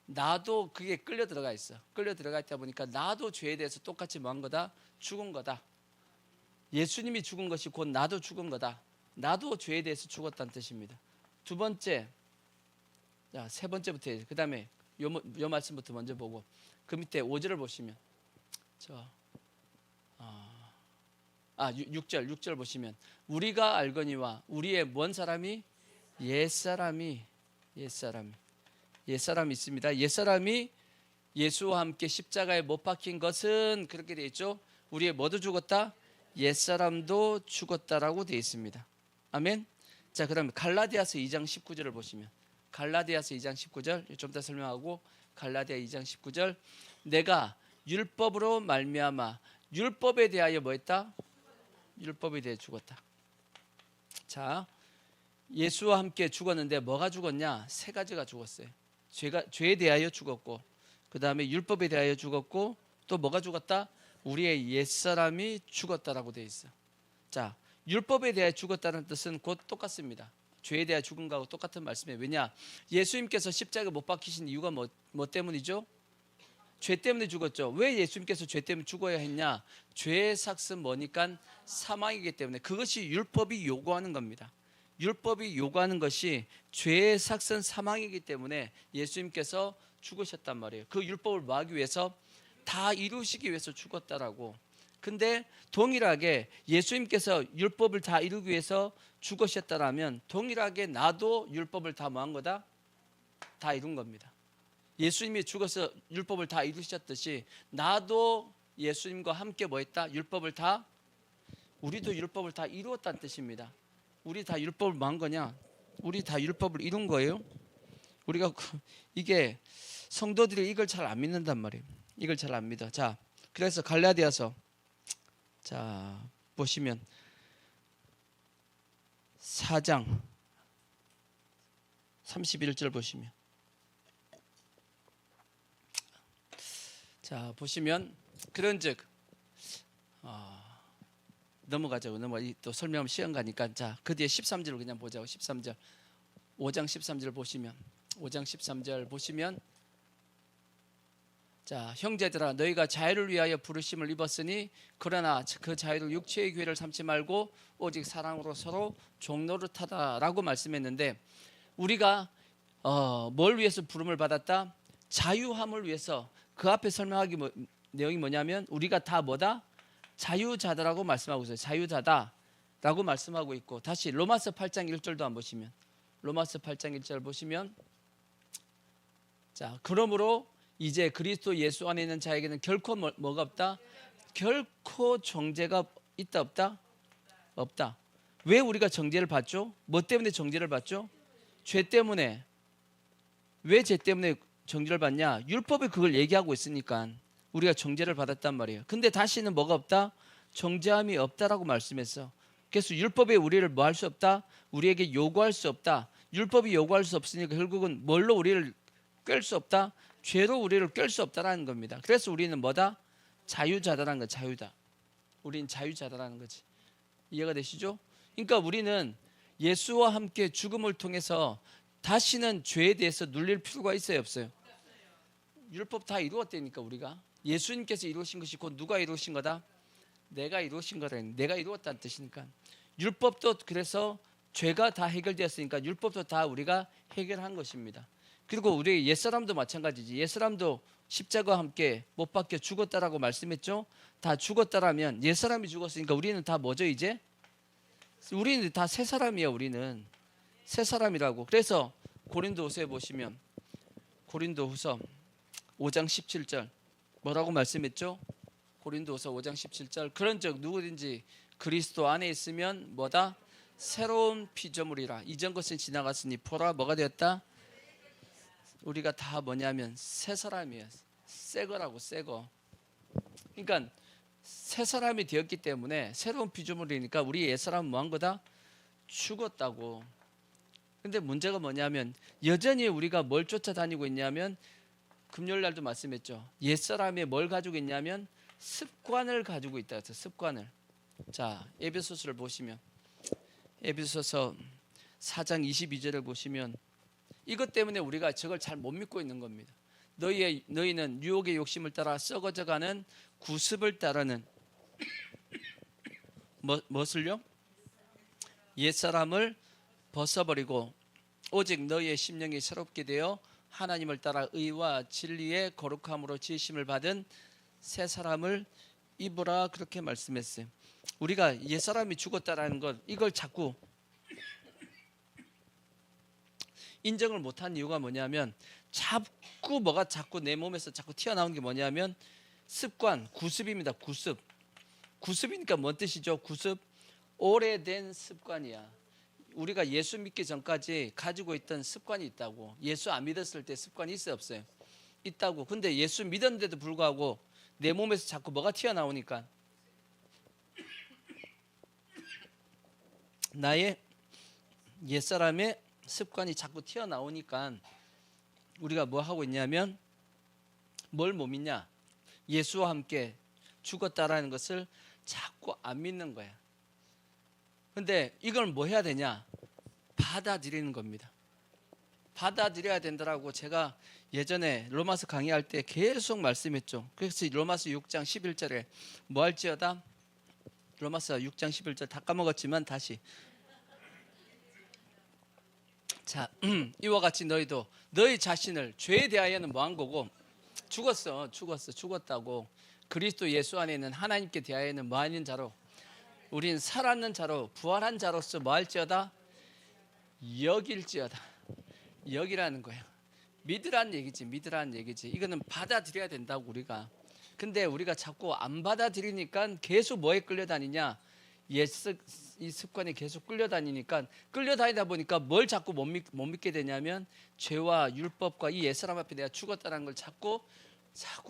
나도 그게 끌려 들어가 있어. 끌려 들어가 있다 보니까 나도 죄에 대해서 똑같이 뭐 한 거다? 죽은 거다. 예수님이 죽은 것이 곧 나도 죽은 거다. 나도 죄에 대해서 죽었다는 뜻입니다. 두 번째, 자, 세 번째부터 그 다음에 요 말씀부터 먼저 보고 그 밑에 5절을 보시면 6절 보시면 우리가 알거니와 우리의 뭔 사람이 옛사람이 있습니다. 옛사람이 예수와 함께 십자가에 못 박힌 것은 그렇게 되어 있죠. 우리의 뭐도 죽었다? 옛사람도 죽었다라고 되어 있습니다. 아멘. 자, 그럼 갈라디아서 2장 19절을 보시면 갈라디아서 2장 19절 좀 더 설명하고 갈라디아 2장 19절 내가 율법으로 말미암아 율법에 대하여 뭐 했다? 율법에 대해 죽었다. 자, 예수와 함께 죽었는데 뭐가 죽었냐? 세 가지가 죽었어요. 죄에 대하여 죽었고 그 다음에 율법에 대하여 죽었고 또 뭐가 죽었다? 우리의 옛사람이 죽었다라고 되어 있어. 자, 율법에 대하여 죽었다는 뜻은 곧 똑같습니다. 죄에 대하여 죽은 거하고 똑같은 말씀이에요. 왜냐? 예수님께서 십자가에 못 박히신 이유가 뭐 때문이죠? 죄 때문에 죽었죠. 왜 예수님께서 죄 때문에 죽어야 했냐? 죄의 삭은 뭐니까 사망이기 때문에 그것이 율법이 요구하는 겁니다. 율법이 요구하는 것이 죄의 삭은 사망이기 때문에 예수님께서 죽으셨단 말이에요. 그 율법을 뭐 하기 위해서? 다 이루시기 위해서 죽었다라고. 근데 동일하게 예수님께서 율법을 다 이루기 위해서 죽으셨다라면 동일하게 나도 율법을 다 뭐 한 거다? 다 이룬 겁니다. 예수님이 죽어서 율법을 다 이루셨듯이 나도 예수님과 함께 뭐 했다? 우리도 율법을 다 이루었다는 뜻입니다. 우리 다 율법을 뭐 한 거냐? 우리 다 율법을 이룬 거예요. 우리가 이게 성도들이 이걸 잘 안 믿는단 말이에요. 이걸 잘 안 믿어. 자, 그래서 갈라디아서 자 보시면 4장 31절 보시면 자 보시면 그런즉 넘어가자고 또 설명하면 시간 가니까 자 그 뒤에 13절을 그냥 보자고 13절 5장 13절 보시면 5장 13절 보시면 자 형제들아 너희가 자유를 위하여 부르심을 입었으니 그러나 그 자유를 육체의 기회를 삼지 말고 오직 사랑으로 서로 종노릇하다라고 말씀했는데 우리가 뭘 위해서 부름을 받았다? 자유함을 위해서. 그 앞에 설명하기 내용이 뭐냐면 우리가 다 뭐다? 자유자다라고 말씀하고 있어요. 자유자다라고 말씀하고 있고 다시 로마서 8장 1절도 한번 보시면 로마서 8장 1절 보시면 자 그러므로 이제 그리스도 예수 안에 있는 자에게는 결코 뭐가 없다? 결코 정죄가 있다 없다? 없다. 왜 우리가 정죄를 받죠? 뭐 때문에 정죄를 받죠? 죄 때문에. 왜 죄 때문에 정죄를 받냐? 율법이 그걸 얘기하고 있으니까 우리가 정죄를 받았단 말이에요. 근데 다시는 뭐가 없다? 정죄함이 없다라고 말씀했어. 그래서 율법에 우리를 뭐 할 수 없다? 우리에게 요구할 수 없다. 율법이 요구할 수 없으니까 결국은 뭘로 우리를 깰 수 없다? 죄로 우리를 깰 수 없다라는 겁니다. 그래서 우리는 뭐다? 자유자다라는 거. 자유다. 우린 자유자다라는 거지. 이해가 되시죠? 그러니까 우리는 예수와 함께 죽음을 통해서 다시는 죄에 대해서 눌릴 필요가 있어요 없어요? 율법 다 이루었다니까. 우리가 예수님께서 이루신 것이 곧 누가 이루신 거다? 내가 이루신 거다. 내가 이루었다는 뜻이니까. 율법도 그래서 죄가 다 해결되었으니까 율법도 다 우리가 해결한 것입니다. 그리고 우리 옛사람도 마찬가지지. 옛사람도 십자가와 함께 못 박혀 죽었다라고 말씀했죠. 다 죽었다라면 옛사람이 죽었으니까 우리는 다 뭐죠 이제? 우리는 다 새 사람이에요. 우리는 새 사람이라고. 그래서 고린도후서에 보시면 고린도후서 5장 17절 뭐라고 말씀했죠? 고린도후서 5장 17절 그런즉 누구든지 그리스도 안에 있으면 뭐다? 새로운 피조물이라. 이전 것은 지나갔으니 보라 뭐가 되었다? 우리가 다 뭐냐면 새 사람이에요. 새 거라고, 새 거. 그러니까 새 사람이 되었기 때문에 새로운 피조물이니까 우리 옛 사람은 뭐한 거다? 죽었다고. 근데 문제가 뭐냐면 여전히 우리가 뭘 쫓아다니고 있냐면 금요일 날도 말씀했죠. 옛 사람이 뭘 가지고 있냐면 습관을 가지고 있다. 습관을. 자, 에베소서를 보시면 에베소서 4장 22절을 보시면 이것 때문에 우리가 저걸 잘 못 믿고 있는 겁니다. 너희는 유혹의 욕심을 따라 썩어져가는 구습을 따르는 무엇을요? 옛사람을 벗어버리고 오직 너희의 심령이 새롭게 되어 하나님을 따라 의와 진리의 거룩함으로 지으심을 받은 새 사람을 입으라 그렇게 말씀했어요. 우리가 옛사람이 죽었다라는 것 이걸 자꾸 인정을 못한 이유가 뭐냐면 자꾸 뭐가 자꾸 내 몸에서 자꾸 튀어나오는 게 뭐냐면 습관, 구습입니다. 구습. 구습이니까 뭔 뜻이죠? 구습, 오래된 습관이야. 우리가 예수 믿기 전까지 가지고 있던 습관이 있다고. 예수 안 믿었을 때 습관이 있어요, 없어요? 있다고. 근데 예수 믿었는데도 불구하고 내 몸에서 자꾸 뭐가 튀어나오니까 나의 옛사람의 습관이 자꾸 튀어나오니까 우리가 뭐 하고 있냐면 뭘 못 믿냐? 예수와 함께 죽었다라는 것을 자꾸 안 믿는 거야. 근데 이걸 뭐 해야 되냐? 받아들이는 겁니다. 받아들여야 된다라고 제가 예전에 로마서 강의할 때 계속 말씀했죠. 그래서 로마서 6장 11절에 뭐 할지어다? 로마서 6장 11절 다 까먹었지만 다시 자, 이와 같이 너희도 너희 자신을 죄에 대하여는 뭐 한 거고 죽었다고. 그리스도 예수 안에 있는 하나님께 대하여는 뭐 하는 자로 우린 살았는 자로 부활한 자로서 뭐 할지어다? 여길지어다. 여기라는 거예요. 믿으라는 얘기지. 이거는 받아들여야 된다고 우리가. 근데 우리가 자꾸 안 받아들이니까 계속 뭐에 끌려다니냐? 이 습관에 계속 끌려다니니까 끌려다니다 보니까 뭘 자꾸 못 믿게 되냐면 죄와 율법과 이 옛사람 앞에 내가 죽었다는 걸 자꾸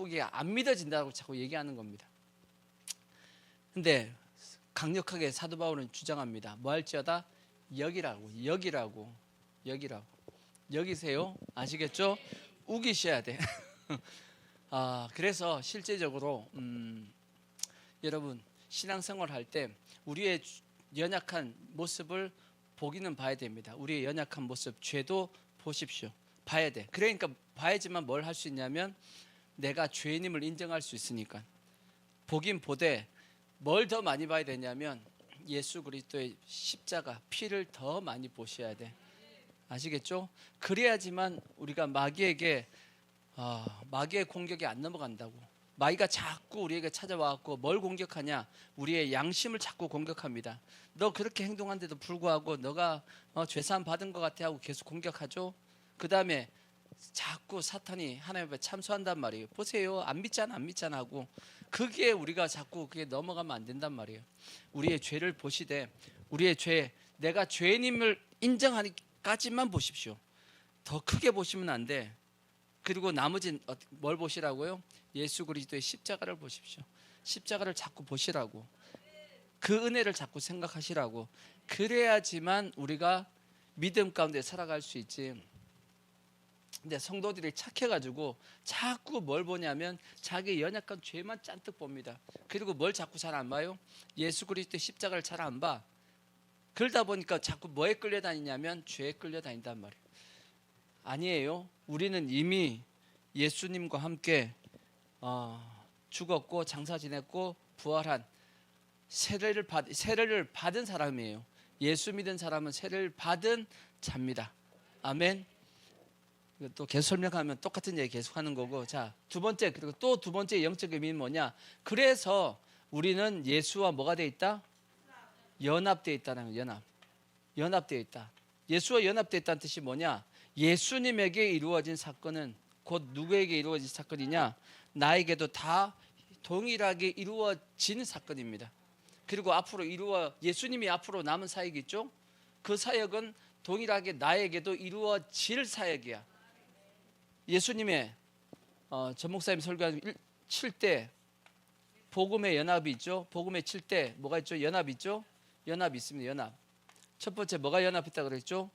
이게 안 믿어진다고 자꾸 얘기하는 겁니다. 근데 강력하게 사도 바울은 주장합니다. 뭐 할지어다? 여기라고. 여기세요. 아시겠죠? 우기셔야 돼. 그래서 실제적으로 여러분 신앙생활 할 때 우리의 연약한 모습을 보기는 봐야 됩니다. 우리의 연약한 모습, 죄도 보십시오. 봐야 돼. 그러니까 봐야지만 뭘 할 수 있냐면 내가 죄인임을 인정할 수 있으니까. 보긴 보되 뭘 더 많이 봐야 되냐면 예수 그리스도의 십자가, 피를 더 많이 보셔야 돼. 아시겠죠? 그래야지만 우리가 마귀의 공격이 안 넘어간다고. 마귀가 자꾸 우리에게 찾아와갖고 뭘 공격하냐? 우리의 양심을 자꾸 공격합니다. 너 그렇게 행동한데도 불구하고 너가 죄사함 받은 것 같아 하고 계속 공격하죠. 그 다음에 자꾸 사탄이 하나님 앞에 참소한단 말이에요. 보세요, 안 믿잖아 하고. 그게 우리가 자꾸 그게 넘어가면 안 된단 말이에요. 우리의 죄를 보시되 우리의 죄, 내가 죄인임을 인정하기까지만 보십시오. 더 크게 보시면 안 돼. 그리고 나머지는 뭘 보시라고요? 예수 그리스도의 십자가를 보십시오. 십자가를 자꾸 보시라고. 그 은혜를 자꾸 생각하시라고. 그래야지만 우리가 믿음 가운데 살아갈 수 있지. 근데 성도들이 착해가지고 자꾸 뭘 보냐면 자기 연약한 죄만 잔뜩 봅니다. 그리고 뭘 자꾸 잘 안 봐요? 예수 그리스도의 십자가를 잘 안 봐. 그러다 보니까 자꾸 뭐에 끌려다니냐면 죄에 끌려다닌단 말이에요. 아니에요. 우리는 이미 예수님과 함께 죽었고 장사 지냈고 부활한 세례를 받은 사람이에요. 예수 믿은 사람은 세례를 받은 자입니다. 아멘. 또 계속 설명하면 똑같은 얘기 계속하는 거고. 자, 두 번째, 그리고 또 두 번째 영적 의미는 뭐냐? 그래서 우리는 예수와 뭐가 돼 있다? 연합되어 있다는 거예요. 연합되어 있다. 예수와 연합되어 있다는 뜻이 뭐냐? 예수님에게 이루어진 사건은 곧 누구에게 이루어진 사건이냐? 나에게도 다 동일하게 이루어진 사건입니다. 그리고 앞으로 예수님이 앞으로 남은 사역이 있죠? 그 사역은 동일하게 나에게도 이루어질 사역이야. 예수님의 전 목사님 설교한 7대 복음의 연합이 있죠. 복음의 7대 뭐가 있죠? 연합이 있죠. 연합이 있습니다. 연합. 첫 번째 뭐가 연합했다 그랬죠?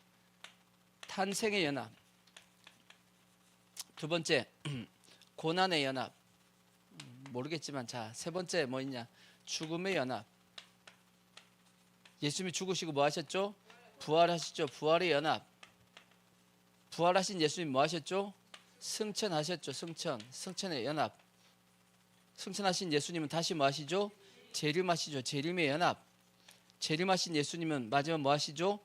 탄생의 연합. 두 번째 고난의 연합. 모르겠지만 자, 세 번째 뭐 있냐? 죽음의 연합. 예수님이 죽으시고 뭐 하셨죠? 부활하셨죠. 부활의 연합. 부활하신 예수님 뭐 하셨죠? 승천하셨죠. 승천의 연합. 승천하신 예수님은 다시 뭐 하시죠? 재림하시죠. 재림의 연합. 재림하신 예수님은 마지막 뭐 하시죠?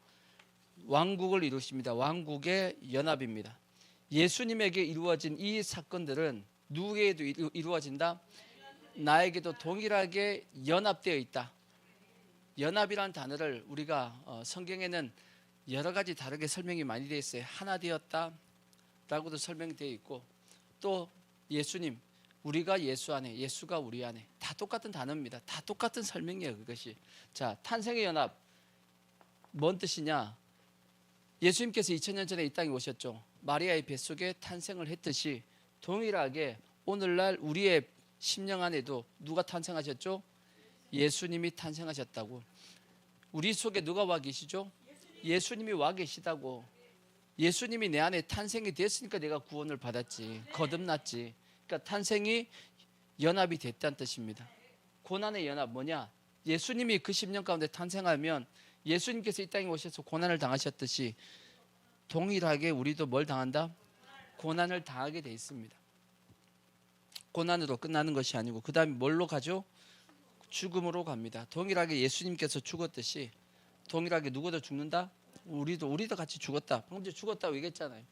왕국을 이루십니다. 왕국의 연합입니다. 예수님에게 이루어진 이 사건들은 누구에게도 이루어진다? 나에게도 동일하게 연합되어 있다. 연합이라는 단어를 우리가 성경에는 여러 가지 다르게 설명이 많이 되어 있어요. 하나 되었다 라고도 설명되어 있고, 또 예수님, 우리가 예수 안에, 예수가 우리 안에, 다 똑같은 단어입니다. 다 똑같은 설명이에요. 그것이. 자, 탄생의 연합 뭔 뜻이냐? 예수님께서 2000년 전에 이 땅에 오셨죠. 마리아의 뱃속에 탄생을 했듯이 동일하게 오늘날 우리의 심령 안에도 누가 탄생하셨죠? 예수님이 탄생하셨다고. 우리 속에 누가 와 계시죠? 예수님이 와 계시다고. 예수님이 내 안에 탄생이 됐으니까 내가 구원을 받았지, 거듭났지. 그러니까 탄생이 연합이 됐다는 뜻입니다. 고난의 연합 뭐냐? 예수님이 그 10년 가운데 탄생하면 예수님께서 이 땅에 오셔서 고난을 당하셨듯이 동일하게 우리도 뭘 당한다? 고난을 당하게 돼 있습니다. 고난으로 끝나는 것이 아니고 그 다음에 뭘로 가죠? 죽음으로 갑니다. 동일하게 예수님께서 죽었듯이 동일하게 누구도 죽는다? 우리도 같이 죽었다. 방금 죽었다고 얘기했잖아요.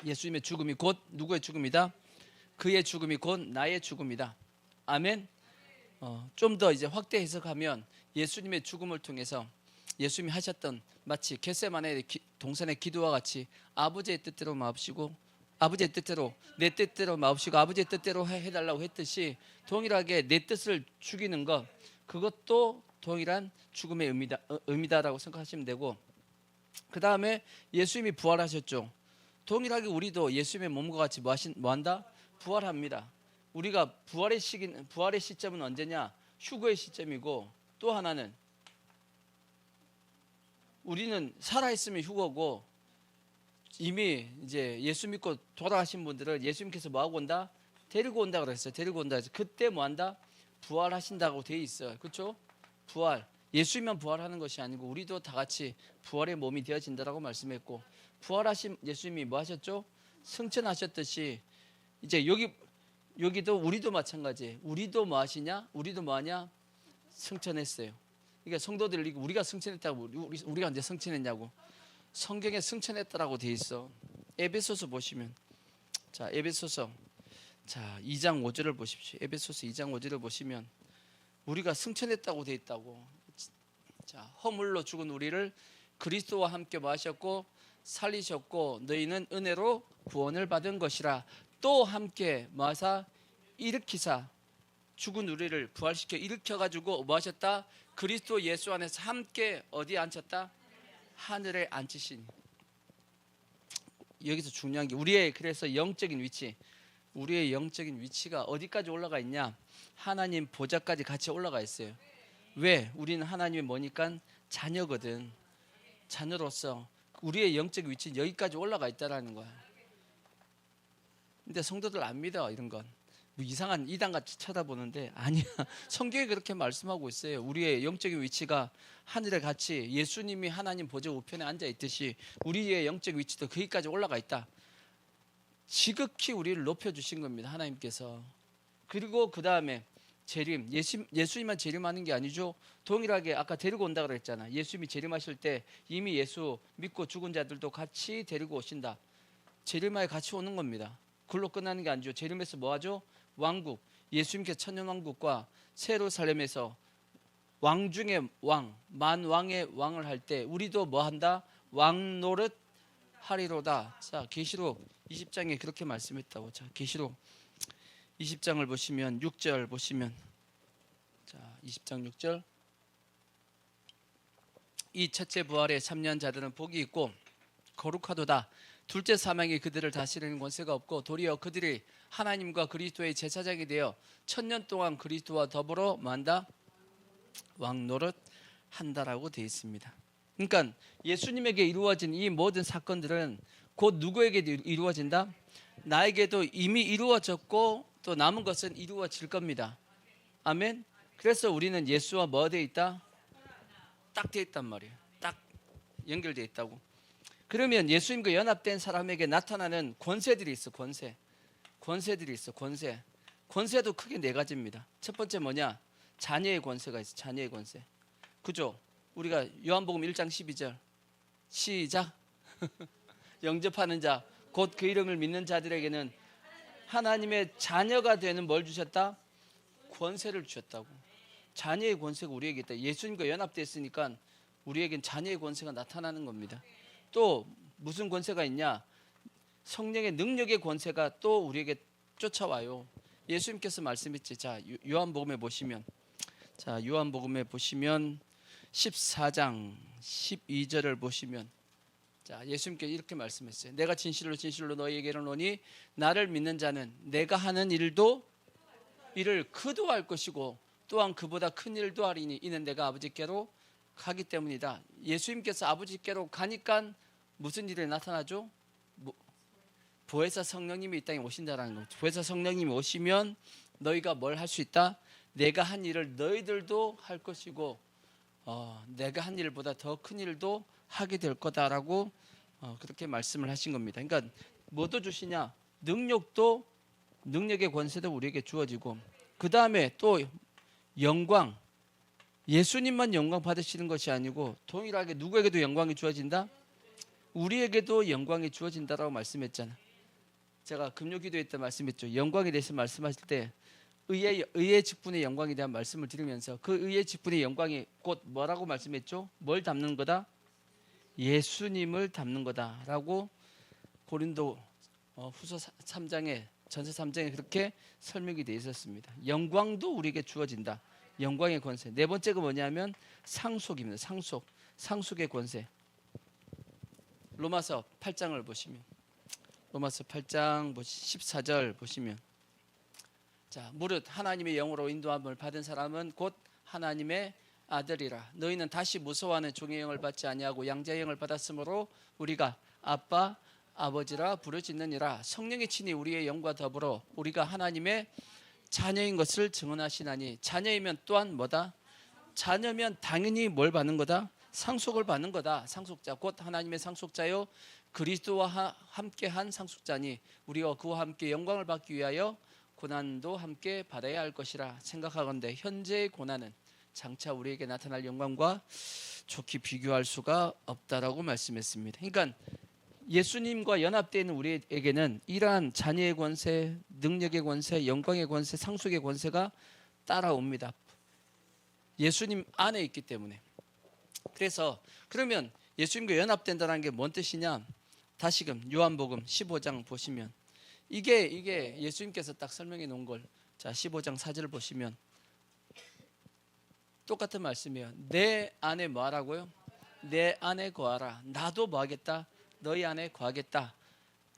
예수님의 죽음이 곧 누구의 죽음이다? 그의 죽음이 곧 나의 죽음이다. 아멘. 좀 더 이제 확대 해석하면 예수님의 죽음을 통해서 예수님이 하셨던 마치 겟세마네 동산의 기도와 같이 아버지의 뜻대로 마옵시고, 아버지의 뜻대로 내 뜻대로 마옵시고 아버지의 뜻대로 해달라고 했듯이 동일하게 내 뜻을 죽이는 것, 그것도 동일한 죽음의 의미다라고 생각하시면 되고, 그 다음에 예수님이 부활하셨죠. 동일하게 우리도 예수님의 몸과 같이 뭐한다? 부활합니다. 우리가 부활의 시점은 언제냐? 휴거의 시점이고, 또 하나는 우리는 살아있으면 휴거고, 이미 이제 예수 믿고 돌아가신 분들은 예수님께서 뭐하고 온다? 데리고 온다 그랬어요. 데리고 온다 해서 그때 뭐한다? 부활하신다고 돼 있어요. 그렇죠? 부활. 예수님만 부활하는 것이 아니고 우리도 다 같이 부활의 몸이 되어진다라고 말씀했고, 부활하신 예수님이 뭐 하셨죠? 승천하셨듯이 이제 여기도 우리도 마찬가지예요. 우리도 뭐 하시냐? 우리도 뭐 하냐? 승천했어요. 그러니까 성도들이 우리가 승천했다고, 우리가 언제 승천했냐고. 성경에 승천했다라고 돼 있어. 에베소서 보시면, 자, 에베소서 2장 5절을 보십시오. 에베소서 2장 5절을 보시면 우리가 승천했다고 돼 있다고. 자, 허물로 죽은 우리를 그리스도와 함께 뭐 하셨고 살리셨고, 너희는 은혜로 구원을 받은 것이라. 또 함께 뭐 하사 일으키사, 죽은 우리를 부활시켜 일으켜가지고 뭐 하셨다? 그리스도 예수 안에서 함께 어디에 앉혔다? 하늘에 앉히시니. 여기서 중요한 게 우리의, 그래서 영적인 위치, 우리의 영적인 위치가 어디까지 올라가 있냐? 하나님 보좌까지 같이 올라가 있어요. 왜? 우리는 하나님의 뭐니까 자녀거든. 자녀로서 우리의 영적 위치는 여기까지 올라가 있다라는 거야. 근데 성도들 안 믿어 이런 건. 뭐 이상한 이단같이 쳐다보는데 아니야. 성경이 그렇게 말씀하고 있어요. 우리의 영적인 위치가 하늘에 같이 예수님이 하나님 보좌 우편에 앉아 있듯이 우리의 영적 위치도 거기까지 올라가 있다. 지극히 우리를 높여주신 겁니다. 하나님께서. 그리고 그 다음에 재림, 예수님만 재림하는 게 아니죠. 동일하게 아까 데리고 온다 그랬잖아. 예수님이 재림하실 때 이미 예수 믿고 죽은 자들도 같이 데리고 오신다. 재림하에 같이 오는 겁니다. 그걸로 끝나는 게 아니죠. 재림에서 뭐 하죠? 왕국, 예수님께서 천년왕국과 세루살렘에서 왕 중에 왕, 만왕의 왕을 할 때 우리도 뭐 한다? 왕노릇 하리로다. 자, 계시록 20장에 그렇게 말씀했다고. 자, 계시록 20장을 보시면 6절 보시면, 자, 20장 6절. 이 첫째 부활의 3년 자들은 복이 있고 거룩하도다. 둘째 사망이 그들을 다스리는 권세가 없고 도리어 그들이 하나님과 그리스도의 제사장이 되어 천년 동안 그리스도와 더불어 만다 왕노릇 한다라고 되어 있습니다. 그러니까 예수님에게 이루어진 이 모든 사건들은 곧 누구에게 이루어진다? 나에게도 이미 이루어졌고 또 남은 것은 이루어질 겁니다. 아멘. 그래서 우리는 예수와 뭐 되어 있다? 딱 되어 있단 말이에요. 딱 연결되어 있다고. 그러면 예수님과 연합된 사람에게 나타나는 권세들이 있어. 권세들이 있어. 권세도 크게 네 가지입니다. 첫 번째 뭐냐? 자녀의 권세가 있어. 자녀의 권세. 그죠? 우리가 요한복음 1장 12절 시작. 영접하는 자 곧 그 이름을 믿는 자들에게는 하나님의 자녀가 되는 뭘 주셨다? 권세를 주셨다고. 자녀의 권세가 우리에게 있다. 예수님과 연합됐으니까 우리에겐 자녀의 권세가 나타나는 겁니다. 또 무슨 권세가 있냐? 성령의 능력의 권세가 또 우리에게 쫓아와요. 예수님께서 말씀했지. 자, 요한복음에 보시면, 자, 요한복음에 보시면 14장 12절을 보시면, 자, 예수님께서 이렇게 말씀했어요. 내가 진실로 진실로 너희에게 이르노니 나를 믿는 자는 내가 하는 일을 그도 할 것이고 또한 그보다 큰 일도 하리니 이는 내가 아버지께로 가기 때문이다. 예수님께서 아버지께로 가니까 무슨 일이 나타나죠? 보혜사 성령님이 이 땅에 오신다라는 거죠. 보혜사 성령님이 오시면 너희가 뭘 할 수 있다? 내가 한 일을 너희들도 할 것이고 내가 한 일보다 더 큰 일도 하게 될 거다라고 그렇게 말씀을 하신 겁니다. 그러니까 뭐도 주시냐? 능력의 권세도 우리에게 주어지고 그 다음에 또 영광, 예수님만 영광 받으시는 것이 아니고 동일하게 누구에게도 영광이 주어진다? 우리에게도 영광이 주어진다라고 말씀했잖아. 제가 금요기도회 때 말씀했죠. 영광에 대해서 말씀하실 때 의의 직분의 영광에 대한 말씀을 드리면서 그 의의 직분의 영광이 곧 뭐라고 말씀했죠? 뭘 담는 거다? 예수님을 담는 거다라고 고린도 후서 3장에 전서 3장에 그렇게 설명이 되어 있었습니다. 영광도 우리에게 주어진다. 영광의 권세. 네 번째가 뭐냐면 상속입니다. 상속의 권세. 로마서 8장을 보시면, 로마서 8장 14절 보시면, 자, 무릇 하나님의 영으로 인도함을 받은 사람은 곧 하나님의 아들이라. 너희는 다시 무서워하는 종의 영을 받지 아니하고 양자의 영을 받았으므로 우리가 아빠 아버지라 부르짖느니라. 성령이 친히 우리의 영과 더불어 우리가 하나님의 자녀인 것을 증언하시나니. 자녀이면 또한 뭐다? 자녀면 당연히 뭘 받는 거다? 상속을 받는 거다. 상속자 곧 하나님의 상속자요 그리스도와 함께한 상속자니 우리가 그와 함께 영광을 받기 위하여 고난도 함께 받아야 할 것이라 생각하건대 현재의 고난은 장차 우리에게 나타날 영광과 좋게 비교할 수가 없다라고 말씀했습니다. 그러니까 예수님과 연합되어 있는 우리에게는 이러한 자녀의 권세, 능력의 권세, 영광의 권세, 상속의 권세가 따라옵니다. 예수님 안에 있기 때문에. 그래서 그러면 예수님과 연합된다는 게 뭔 뜻이냐? 다시금 요한복음 15장 보시면 이게 예수님께서 딱 설명해 놓은 걸, 자 15장 4절 보시면 똑같은 말씀이에요. 내 안에 뭐 하라고요? 내 안에 거하라. 나도 뭐 하겠다? 너희 안에 거하겠다.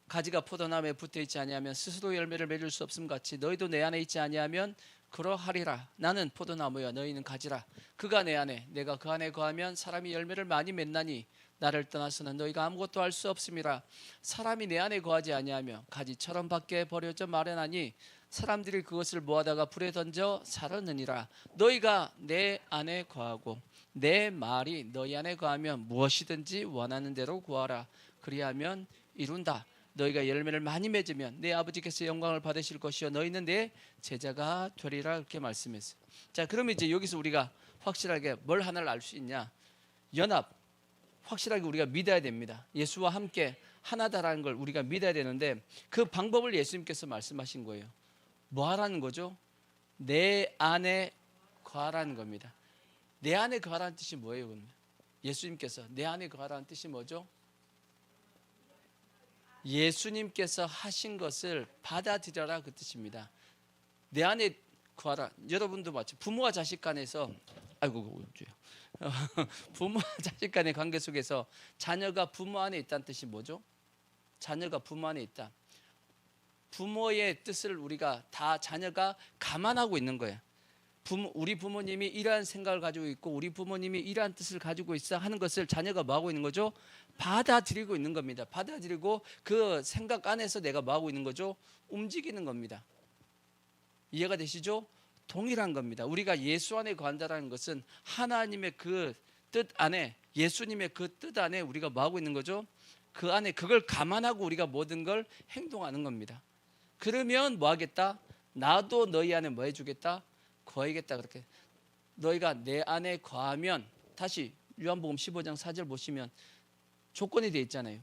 가지가 포도나무에 붙어있지 아니하면 스스로 열매를 맺을 수 없음 같이 너희도 내 안에 있지 아니하면 그러하리라. 나는 포도나무여 너희는 가지라. 그가 내 안에 내가 그 안에 거하면 사람이 열매를 많이 맺나니 나를 떠나서는 너희가 아무것도 할 수 없음이라. 사람이 내 안에 거하지 아니하며 가지처럼 밖에 버려져 마련하니 사람들이 그것을 모아다가 불에 던져 사르느니라. 너희가 내 안에 거하고 내 말이 너희 안에 거하면 무엇이든지 원하는 대로 구하라. 그리하면 이룬다. 너희가 열매를 많이 맺으면 내 아버지께서 영광을 받으실 것이요 너희는 내 제자가 되리라. 이렇게 말씀했어요. 자, 그러면 이제 여기서 우리가 확실하게 뭘 하나를 알 수 있냐? 연합 확실하게 우리가 믿어야 됩니다. 예수와 함께 하나다라는 걸 우리가 믿어야 되는데 그 방법을 예수님께서 말씀하신 거예요. 뭐 하라는 거죠? 내 안에 거하라는 겁니다. 내 안에 거하라는 뜻이 뭐예요? 그러면? 예수님께서 내 안에 거하라는 뜻이 뭐죠? 예수님께서 하신 것을 받아들여라 그 뜻입니다. 내 안에 거하라. 여러분도 마찬가지. 부모와 자식 간에서 부모와 자식 간의 관계 속에서 자녀가 부모 안에 있다는 뜻이 뭐죠? 자녀가 부모 안에 있다. 부모의 뜻을 우리가 다 자녀가 감안하고 있는 거예요. 우리 부모님이 이러한 생각을 가지고 있고 우리 부모님이 이러한 뜻을 가지고 있어 하는 것을 자녀가 뭐 하고 있는 거죠? 받아들이고 있는 겁니다. 받아들이고 그 생각 안에서 내가 뭐 하고 있는 거죠? 움직이는 겁니다. 이해가 되시죠? 동일한 겁니다. 우리가 예수 안에 거한다라는 것은 하나님의 그 뜻 안에, 예수님의 그 뜻 안에 우리가 뭐 하고 있는 거죠? 그 안에 그걸 감안하고 우리가 모든 걸 행동하는 겁니다. 그러면 뭐 하겠다? 나도 너희 안에 뭐 해주겠다? 거하겠다. 그렇게 너희가 내 안에 거하면, 다시 요한복음 15장 4절 보시면 조건이 되어 있잖아요.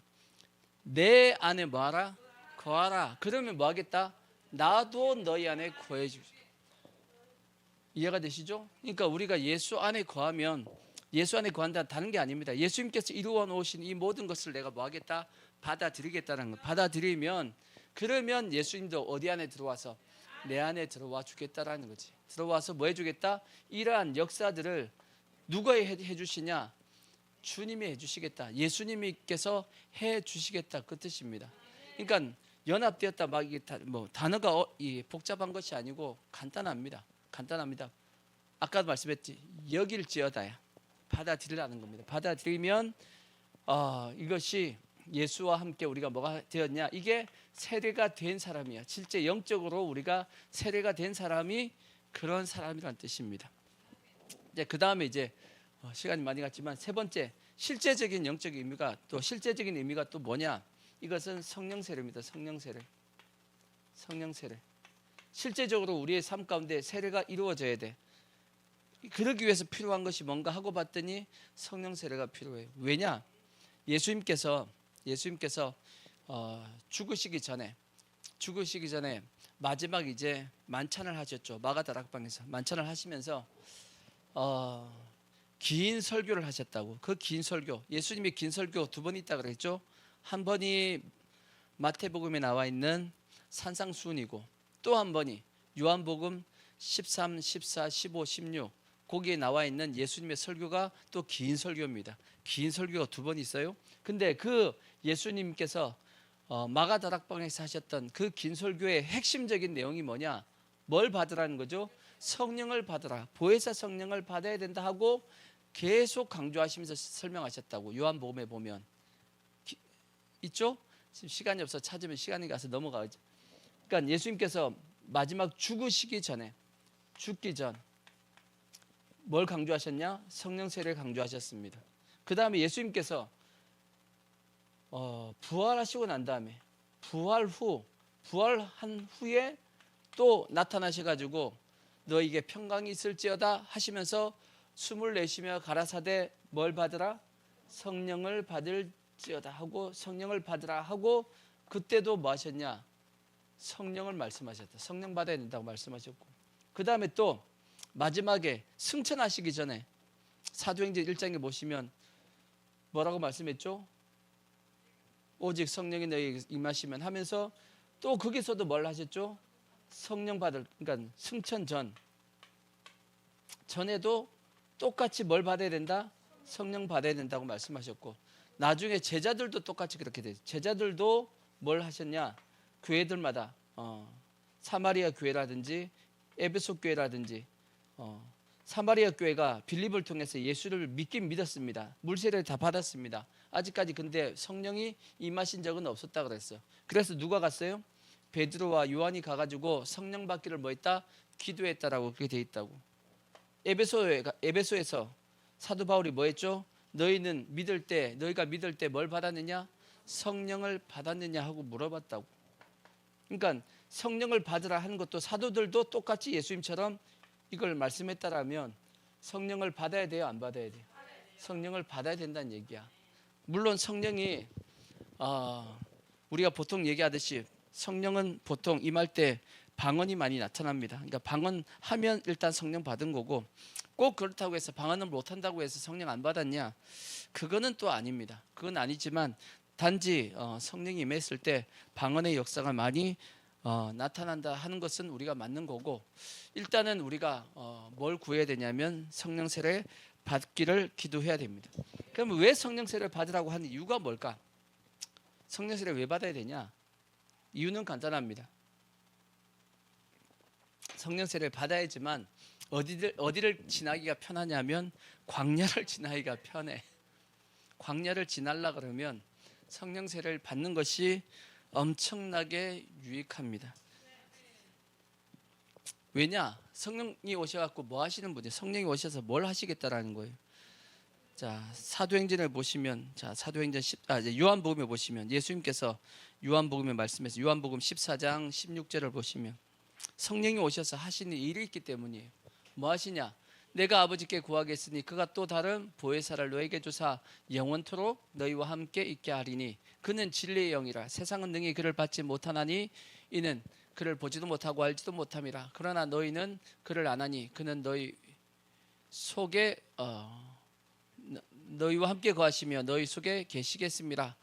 내 안에 뭐 하라? 거하라. 그러면 뭐 하겠다? 나도 너희 안에 거해 주겠다. 이해가 되시죠? 그러니까 우리가 예수 안에 거하면, 예수 안에 거한다 다른 게 아닙니다. 예수님께서 이루어 놓으신 이 모든 것을 내가 뭐 하겠다? 받아들이겠다는 거. 받아들이면, 그러면 예수님도 어디 안에 들어와서 내 안에 들어와 주겠다라는 거지. 들어와서 뭐 해주겠다? 이러한 역사들을 누가 해주시냐? 주님이 해주시겠다. 예수님께서 해주시겠다, 그 뜻입니다. 그러니까 연합되었다 막 이게 뭐 단어가 복잡한 것이 아니고 간단합니다. 간단합니다. 아까도 말씀했지, 여길지어다야. 받아들이라는 겁니다. 받아들이면 이것이 예수와 함께 우리가 뭐가 되었냐? 이게 세례가 된 사람이야. 실제 영적으로 우리가 세례가 된 사람이 그런 사람이란 뜻입니다. 이제 그 다음에 이제 시간이 많이 갔지만 세 번째 실제적인 영적인 의미가, 또 실제적인 의미가 또 뭐냐? 이것은 성령 세례입니다. 성령 세례. 성령 세례. 실제적으로 우리의 삶 가운데 세례가 이루어져야 돼. 그러기 위해서 필요한 것이 뭔가 하고 봤더니 성령 세례가 필요해요. 왜냐? 예수님께서 죽으시기 전에 마지막 이제 만찬을 하셨죠. 마가다락방에서 만찬을 하시면서 긴 설교를 하셨다고. 그 긴 설교, 예수님이 긴 설교 두 번 있다 그랬죠. 한 번이 마태복음에 나와 있는 산상수훈이고, 또 한 번이 요한복음 13, 14, 15, 16 거기에 나와 있는 예수님의 설교가 또 긴 설교입니다. 긴 설교가 두 번 있어요. 근데 그 예수님께서 마가다락방에서 하셨던 그 긴 설교의 핵심적인 내용이 뭐냐? 뭘 받으라는 거죠? 성령을 받으라. 보혜사 성령을 받아야 된다 하고 계속 강조하시면서 설명하셨다고. 요한복음에 보면 있죠? 지금 시간이 없어 찾으면 시간이 가서 넘어가죠. 그러니까 예수님께서 마지막 죽기 전 뭘 강조하셨냐? 성령 세례를 강조하셨습니다. 그 다음에 예수님께서 부활하시고 난 다음에 부활한 후에 또 나타나셔가지고 너에게 평강이 있을지어다 하시면서 숨을 내쉬며 가라사대 뭘 받으라? 성령을 받을지어다 하고, 성령을 받으라 하고, 그때도 뭐 하셨냐? 성령을 말씀하셨다. 성령 받아야 된다고 말씀하셨고, 그 다음에 또 마지막에 승천하시기 전에 사도행전 1장에 보시면 뭐라고 말씀했죠? 오직 성령이 너희에게 임하시면 하면서 또 거기서도 뭘 하셨죠? 성령 받을, 그러니까 승천 전에도 똑같이 뭘 받아야 된다? 성령 받아야 된다고 말씀하셨고, 나중에 제자들도 똑같이 그렇게 돼요. 제자들도 뭘 하셨냐? 교회들마다 사마리아 교회라든지 에베소 교회라든지 사마리아 교회가 빌립을 통해서 예수를 믿긴 믿었습니다. 물세례를 다 받았습니다. 아직까지 근데 성령이 임하신 적은 없었다 그랬어요. 그래서 누가 갔어요? 베드로와 요한이 가가지고 성령 받기를 뭐 했다? 기도했다라고 그렇게 돼 있다고. 에베소에서 사도 바울이 뭐 했죠? 너희가 믿을 때 뭘 받았느냐? 성령을 받았느냐 하고 물어봤다고. 그러니까 성령을 받으라 하는 것도 사도들도 똑같이 예수님처럼 이걸 말씀했다라면 성령을 받아야 돼요, 안 받아야 돼요? 성령을 받아야 된다는 얘기야. 물론 성령이 우리가 보통 얘기하듯이 성령은 보통 임할 때 방언이 많이 나타납니다. 그러니까 방언하면 일단 성령 받은 거고, 꼭 그렇다고 해서 방언을 못한다고 해서 성령 안 받았냐? 그거는 또 아닙니다. 그건 아니지만 단지 성령이 임했을 때 방언의 역사가 많이 나타난다 하는 것은 우리가 맞는 거고, 일단은 우리가 뭘 구해야 되냐면 성령 세례 받기를 기도해야 됩니다. 그럼 왜 성령 세례를 받으라고 하는 이유가 뭘까? 성령 세례 왜 받아야 되냐? 이유는 간단합니다. 성령 세례를 받아야지만 어디를 지나기가 편하냐면 광야를 지나기가 편해. 광야를 지나려 그러면 성령 세례를 받는 것이 엄청나게 유익합니다. 왜냐? 성령이 오셔갖고 뭐 하시는 분이 성령이 오셔서 뭘 하시겠다라는 거예요. 자, 사도행전을 보시면, 자, 사도행전 요한복음에 보시면 예수님께서 요한복음에 말씀해서 요한복음 14장 16절을 보시면 성령이 오셔서 하시는 일이 있기 때문이에요. 뭐 하시냐? 내가 아버지께 구하겠으니 그가 또 다른 보혜사를 너에게 주사 영원토록 너희와 함께 있게 하리니 그는 진리의 영이라. 세상은 능히 그를 받지 못하나니 이는 그를 보지도 못하고 알지도 못함이라. 그러나 너희는 그를 아나니 그는 너희 속에 너희와 함께 거하시며 너희 속에 계시겠습니다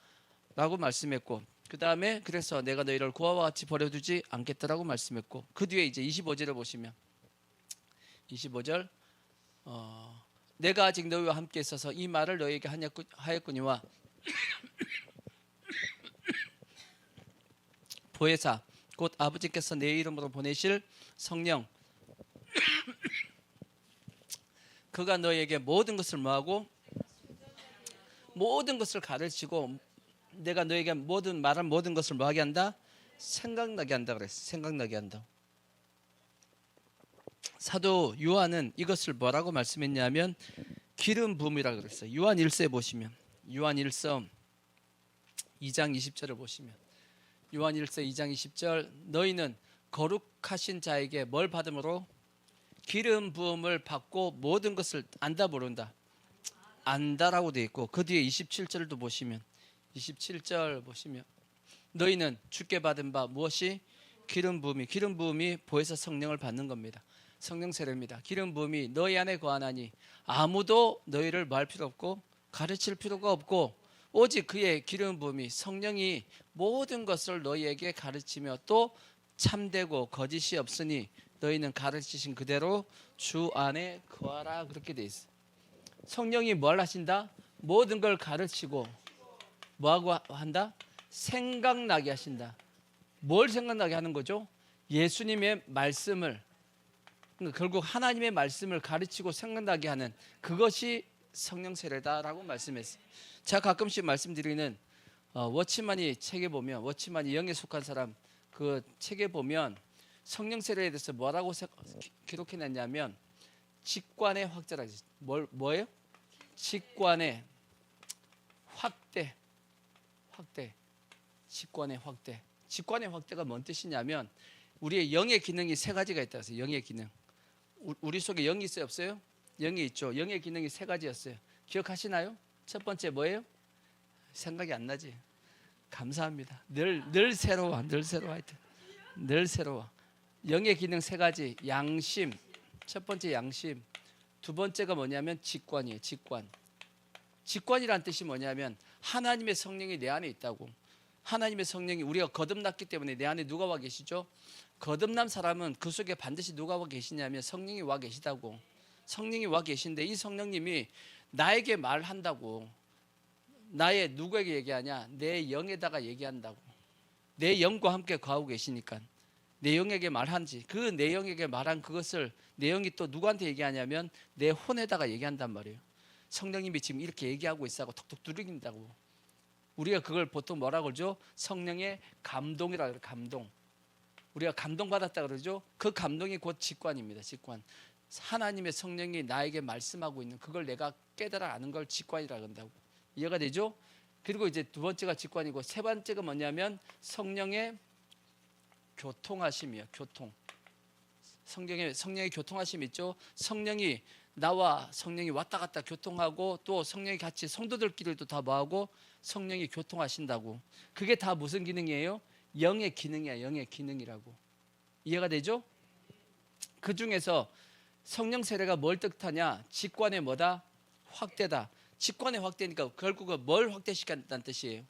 라고 말씀했고, 그 다음에 그래서 내가 너희를 고아와 같이 버려두지 않겠다라고 말씀했고, 그 뒤에 이제 25절을 보시면 25절 내가 아직 너희와 함께 있어서 이 말을 너희에게 하였거니와 보혜사 곧 아버지께서 내 이름으로 보내실 성령 그가 너희에게 모든 것을 뭐하고 모든 것을 가르치고 내가 너희에게 말한 모든 것을 뭐하게 한다? 생각나게 한다 그랬어. 생각나게 한다. 사도 요한은 이것을 뭐라고 말씀했냐면 기름 부음이라고 그랬어요. 요한 1서에 보시면 요한 1서 2장 20절을 보시면 요한 1서 2장 20절 너희는 거룩하신 자에게 뭘 받음으로? 기름 부음을 받고 모든 것을 안다 모른다. 안다라고 되어 있고, 그 뒤에 27절도 보시면 27절 보시면 너희는 주께 받은 바 무엇이? 기름 부음이 보혜사 성령을 받는 겁니다. 성령 세례입니다. 기름 부음이 너희 안에 거하나니 아무도 너희를 말 필요 없고 가르칠 필요가 없고 오직 그의 기름 부음이 성령이 모든 것을 너희에게 가르치며 또 참되고 거짓이 없으니 너희는 가르치신 그대로 주 안에 거하라. 그렇게 돼 있어. 성령이 뭘 하신다? 모든 걸 가르치고 뭐하고 한다? 생각나게 하신다. 뭘 생각나게 하는 거죠? 예수님의 말씀을, 그러니까 결국 하나님의 말씀을 가르치고 생각나게 하는 그것이 성령 세례다라고 말씀했어요. 제가 가끔씩 말씀드리는 워치만이 책에 보면, 워치만이 영에 속한 사람 그 책에 보면 성령 세례에 대해서 뭐라고 기록해놨냐면 직관의 확대라. 뭐예요? 직관의 확대. 직관의 확대. 직관의 확대가 뭔 뜻이냐면 우리의 영의 기능이 세 가지가 있다고 해서 영의 기능. 우리 속에 영이 있어요, 없어요? 영이 있죠. 영의 기능이 세 가지였어요. 기억하시나요? 첫 번째 뭐예요? 생각이 안 나지? 감사합니다. 늘 새로워. 하여튼 늘 새로워. 영의 기능 세 가지. 양심. 첫 번째 양심. 두 번째가 뭐냐면 직관이에요. 직관이란 뜻이 뭐냐면 하나님의 성령이 내 안에 있다고. 하나님의 성령이, 우리가 거듭났기 때문에 내 안에 누가 와 계시죠? 거듭난 사람은 그 속에 반드시 누가 와 계시냐면 성령이 와 계시다고. 성령이 와 계신데 이 성령님이 나에게 말한다고. 나의 누구에게 얘기하냐? 내 영에다가 얘기한다고. 내 영과 함께 거하고 계시니까 내 영에게 말한지, 그 내 영에게 말한 그것을 내 영이 또 누구한테 얘기하냐면 내 혼에다가 얘기한단 말이에요. 성령님이 지금 이렇게 얘기하고 있어하고 톡톡 두드린다고. 우리가 그걸 보통 뭐라고 그러죠? 성령의 감동이라고 그래요. 감동. 우리가 감동받았다 그러죠? 그 감동이 곧 직관입니다. 직관. 하나님의 성령이 나에게 말씀하고 있는 그걸 내가 깨달아 아는 걸 직관이라고 한다고. 이해가 되죠? 그리고 이제 두 번째가 직관이고, 세 번째가 뭐냐면 성령의 교통하심이에요. 교통. 성령의 교통하심 있죠? 성령이 나와 성령이 왔다 갔다 교통하고 또 성령이 같이 성도들끼리도 다 뭐하고 성령이 교통하신다고. 그게 다 무슨 기능이에요? 영의 기능이야. 영의 기능이라고. 이해가 되죠? 그 중에서 성령 세례가 뭘 뜻하냐? 직관의 뭐다? 확대다. 직관의 확대니까 결국은 뭘 확대시켰다는 뜻이에요?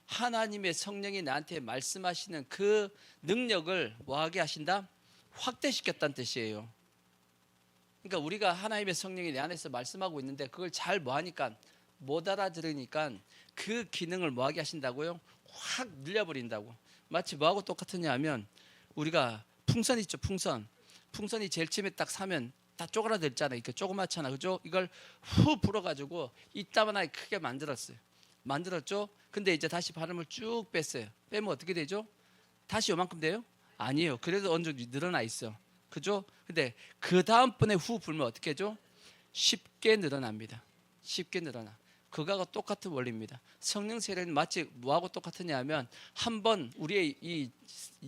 하나님의 성령이 나한테 말씀하시는 그 능력을 뭐하게 하신다? 확대시켰다는 뜻이에요. 그러니까 우리가 하나님의 성령이 내 안에서 말씀하고 있는데 그걸 잘 뭐하니까 못 알아들으니까 그 기능을 뭐하게 하신다고요? 확 늘려버린다고. 마치 뭐하고 똑같으냐 하면 우리가 풍선 있죠. 풍선이 제일 처음에 딱 사면 다 쪼그라들잖아요. 이렇게 조그맣잖아, 그죠? 이걸 후 불어가지고 이따만하게 크게 만들었죠. 근데 이제 다시 바람을 쭉 뺐어요. 빼면 어떻게 되죠? 다시 요만큼 돼요? 아니에요. 그래도 어느 정도 늘어나 있어, 그죠? 근데 그 다음번에 후 불면 어떻게 하죠? 쉽게 늘어납니다. 쉽게 늘어나. 그거하고 똑같은 원리입니다. 성령 세례는 마치 뭐하고 똑같으냐 하면 한번 우리의 이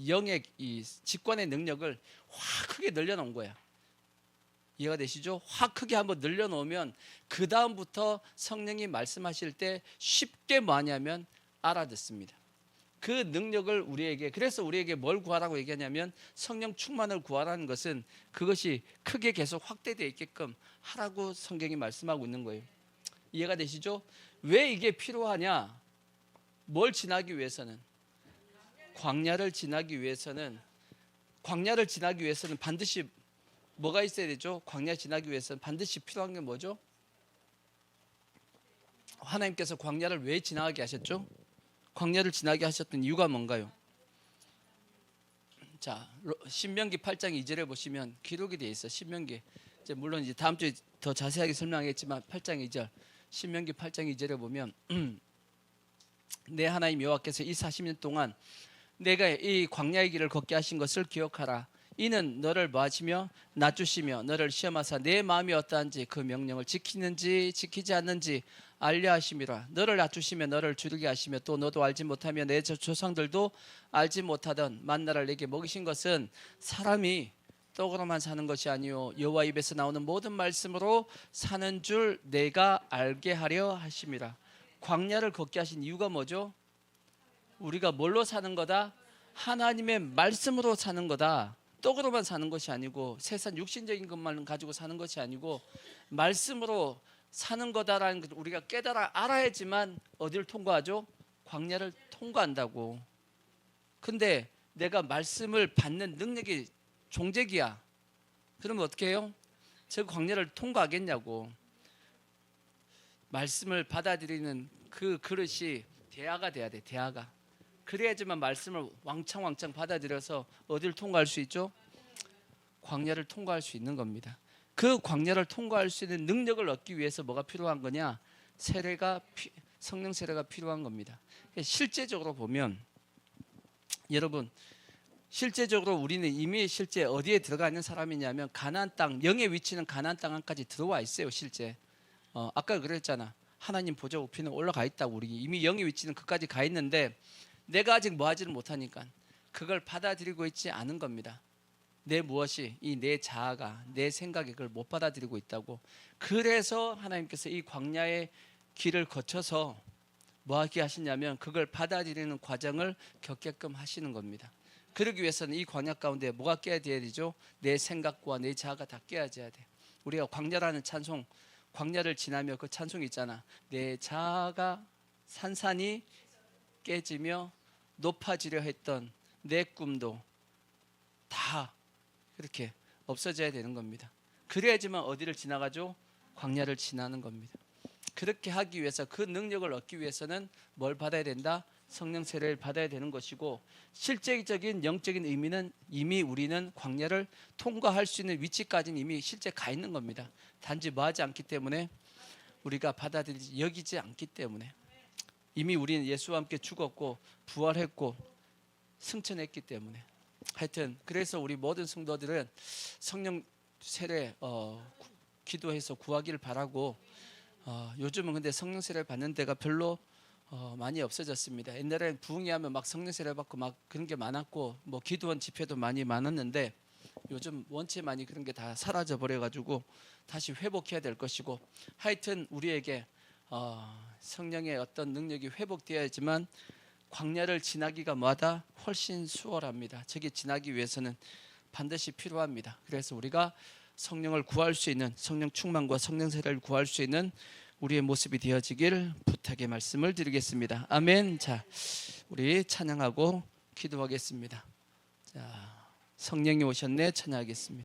영의 이 직관의 능력을 확 크게 늘려놓은 거야. 이해가 되시죠? 확 크게 한번 늘려놓으면 그 다음부터 성령이 말씀하실 때 쉽게 뭐하냐면 알아듣습니다. 그 능력을 우리에게, 그래서 우리에게 뭘 구하라고 얘기하냐면 성령 충만을 구하라는 것은 그것이 크게 계속 확대되어 있게끔 하라고 성경이 말씀하고 있는 거예요. 이해가 되시죠? 왜 이게 필요하냐? 뭘 지나기 위해서는? 광야를 지나기 위해서는 반드시 뭐가 있어야 되죠? 광야 지나기 위해서는 반드시 필요한 게 뭐죠? 하나님께서 광야를 왜 지나게 하셨죠? 광야를 지나게 하셨던 이유가 뭔가요? 자, 신명기 8장 2절에 보시면 기록이 되어 있어. 신명기. 이제 물론 이제 다음 주에 더 자세하게 설명하겠지만 8장 2절. 신명기 8장 2절에 보면 내 하나님 여호와께서 이 40년 동안 내가 이 광야의 길을 걷게 하신 것을 기억하라. 이는 너를 뭐하시며 낮추시며 너를 시험하사 내 마음이 어떠한지 그 명령을 지키는지 지키지 않는지 알려 하심이라. 너를 낮추시며 너를 줄이게 하시며 또 너도 알지 못하며 내 조상들도 알지 못하던 만나를 내게 먹이신 것은 사람이 떡으로만 사는 것이 아니요 여호와 입에서 나오는 모든 말씀으로 사는 줄 내가 알게 하려 하심이라. 광야를 걷게 하신 이유가 뭐죠? 우리가 뭘로 사는 거다? 하나님의 말씀으로 사는 거다. 떡으로만 사는 것이 아니고 세상 육신적인 것만 가지고 사는 것이 아니고 말씀으로 사는 거다라는 걸 우리가 깨달아 알아야지만 어디를 통과하죠? 광야를 통과한다고. 근데 내가 말씀을 받는 능력이 종재기야. 그러면 어떻게 해요? 저 광야를 통과하겠냐고. 말씀을 받아들이는 그 그릇이 대화가 돼야 돼. 대화가. 그래야지만 말씀을 왕창 받아들여서 어디를 통과할 수 있죠? 광야를 통과할 수 있는 겁니다. 그 광야를 통과할 수 있는 능력을 얻기 위해서 뭐가 필요한 거냐? 성령 세례가 필요한 겁니다. 실제적으로 보면 여러분, 실제적으로 우리는 이미 실제 어디에 들어가 있는 사람이냐면 가나안 땅, 영의 위치는 가나안 땅까지 들어와 있어요. 실제 아까 그랬잖아. 하나님 보좌 우편에 올라가 있다고. 우리 이미 영의 위치는 그까지 가 있는데 내가 아직 뭐하지를 못하니까 그걸 받아들이고 있지 않은 겁니다. 내 무엇이 이 내 자아가 내 생각이 그걸 못 받아들이고 있다고. 그래서 하나님께서 이 광야의 길을 거쳐서 뭐하게 하시냐면 그걸 받아들이는 과정을 겪게끔 하시는 겁니다. 그러기 위해서는 이 광야 가운데 뭐가 깨야 되죠? 내 생각과 내 자아가 다 깨어져야 돼. 우리가 광야라는 찬송, 광야를 지나며 그 찬송이 있잖아. 내 자아가 산산이 깨지며 높아지려 했던 내 꿈도 다 그렇게 없어져야 되는 겁니다. 그래야지만 어디를 지나가죠? 광야를 지나는 겁니다. 그렇게 하기 위해서 그 능력을 얻기 위해서는 뭘 받아야 된다? 성령 세례를 받아야 되는 것이고 실제적인 영적인 의미는 이미 우리는 광야를 통과할 수 있는 위치까지는 이미 실제 가 있는 겁니다. 단지 뭐하지 않기 때문에 우리가 받아들이지 여기지 않기 때문에 이미 우리는 예수와 함께 죽었고 부활했고 승천했기 때문에 하여튼 그래서 우리 모든 성도들은 성령 세례 기도해서 구하기를 바라고 요즘은 근데 성령 세례 받는 데가 별로 많이 없어졌습니다. 옛날에 부흥회하면 막 성령 세례 받고 막 그런 게 많았고 뭐 기도원 집회도 많이 많았는데 요즘 원체 많이 그런 게 다 사라져 버려 가지고 다시 회복해야 될 것이고 하여튼 우리에게 성령의 어떤 능력이 회복되어야지만 광야를 지나기가 뭐하다? 훨씬 수월합니다. 저게 지나기 위해서는 반드시 필요합니다. 그래서 우리가 성령을 구할 수 있는 성령 충만과 성령 세례를 구할 수 있는 우리의 모습이 되어지길 부탁의 말씀을 드리겠습니다. 아멘. 자, 우리 찬양하고 기도하겠습니다. 자, 성령이 오셨네 찬양하겠습니다.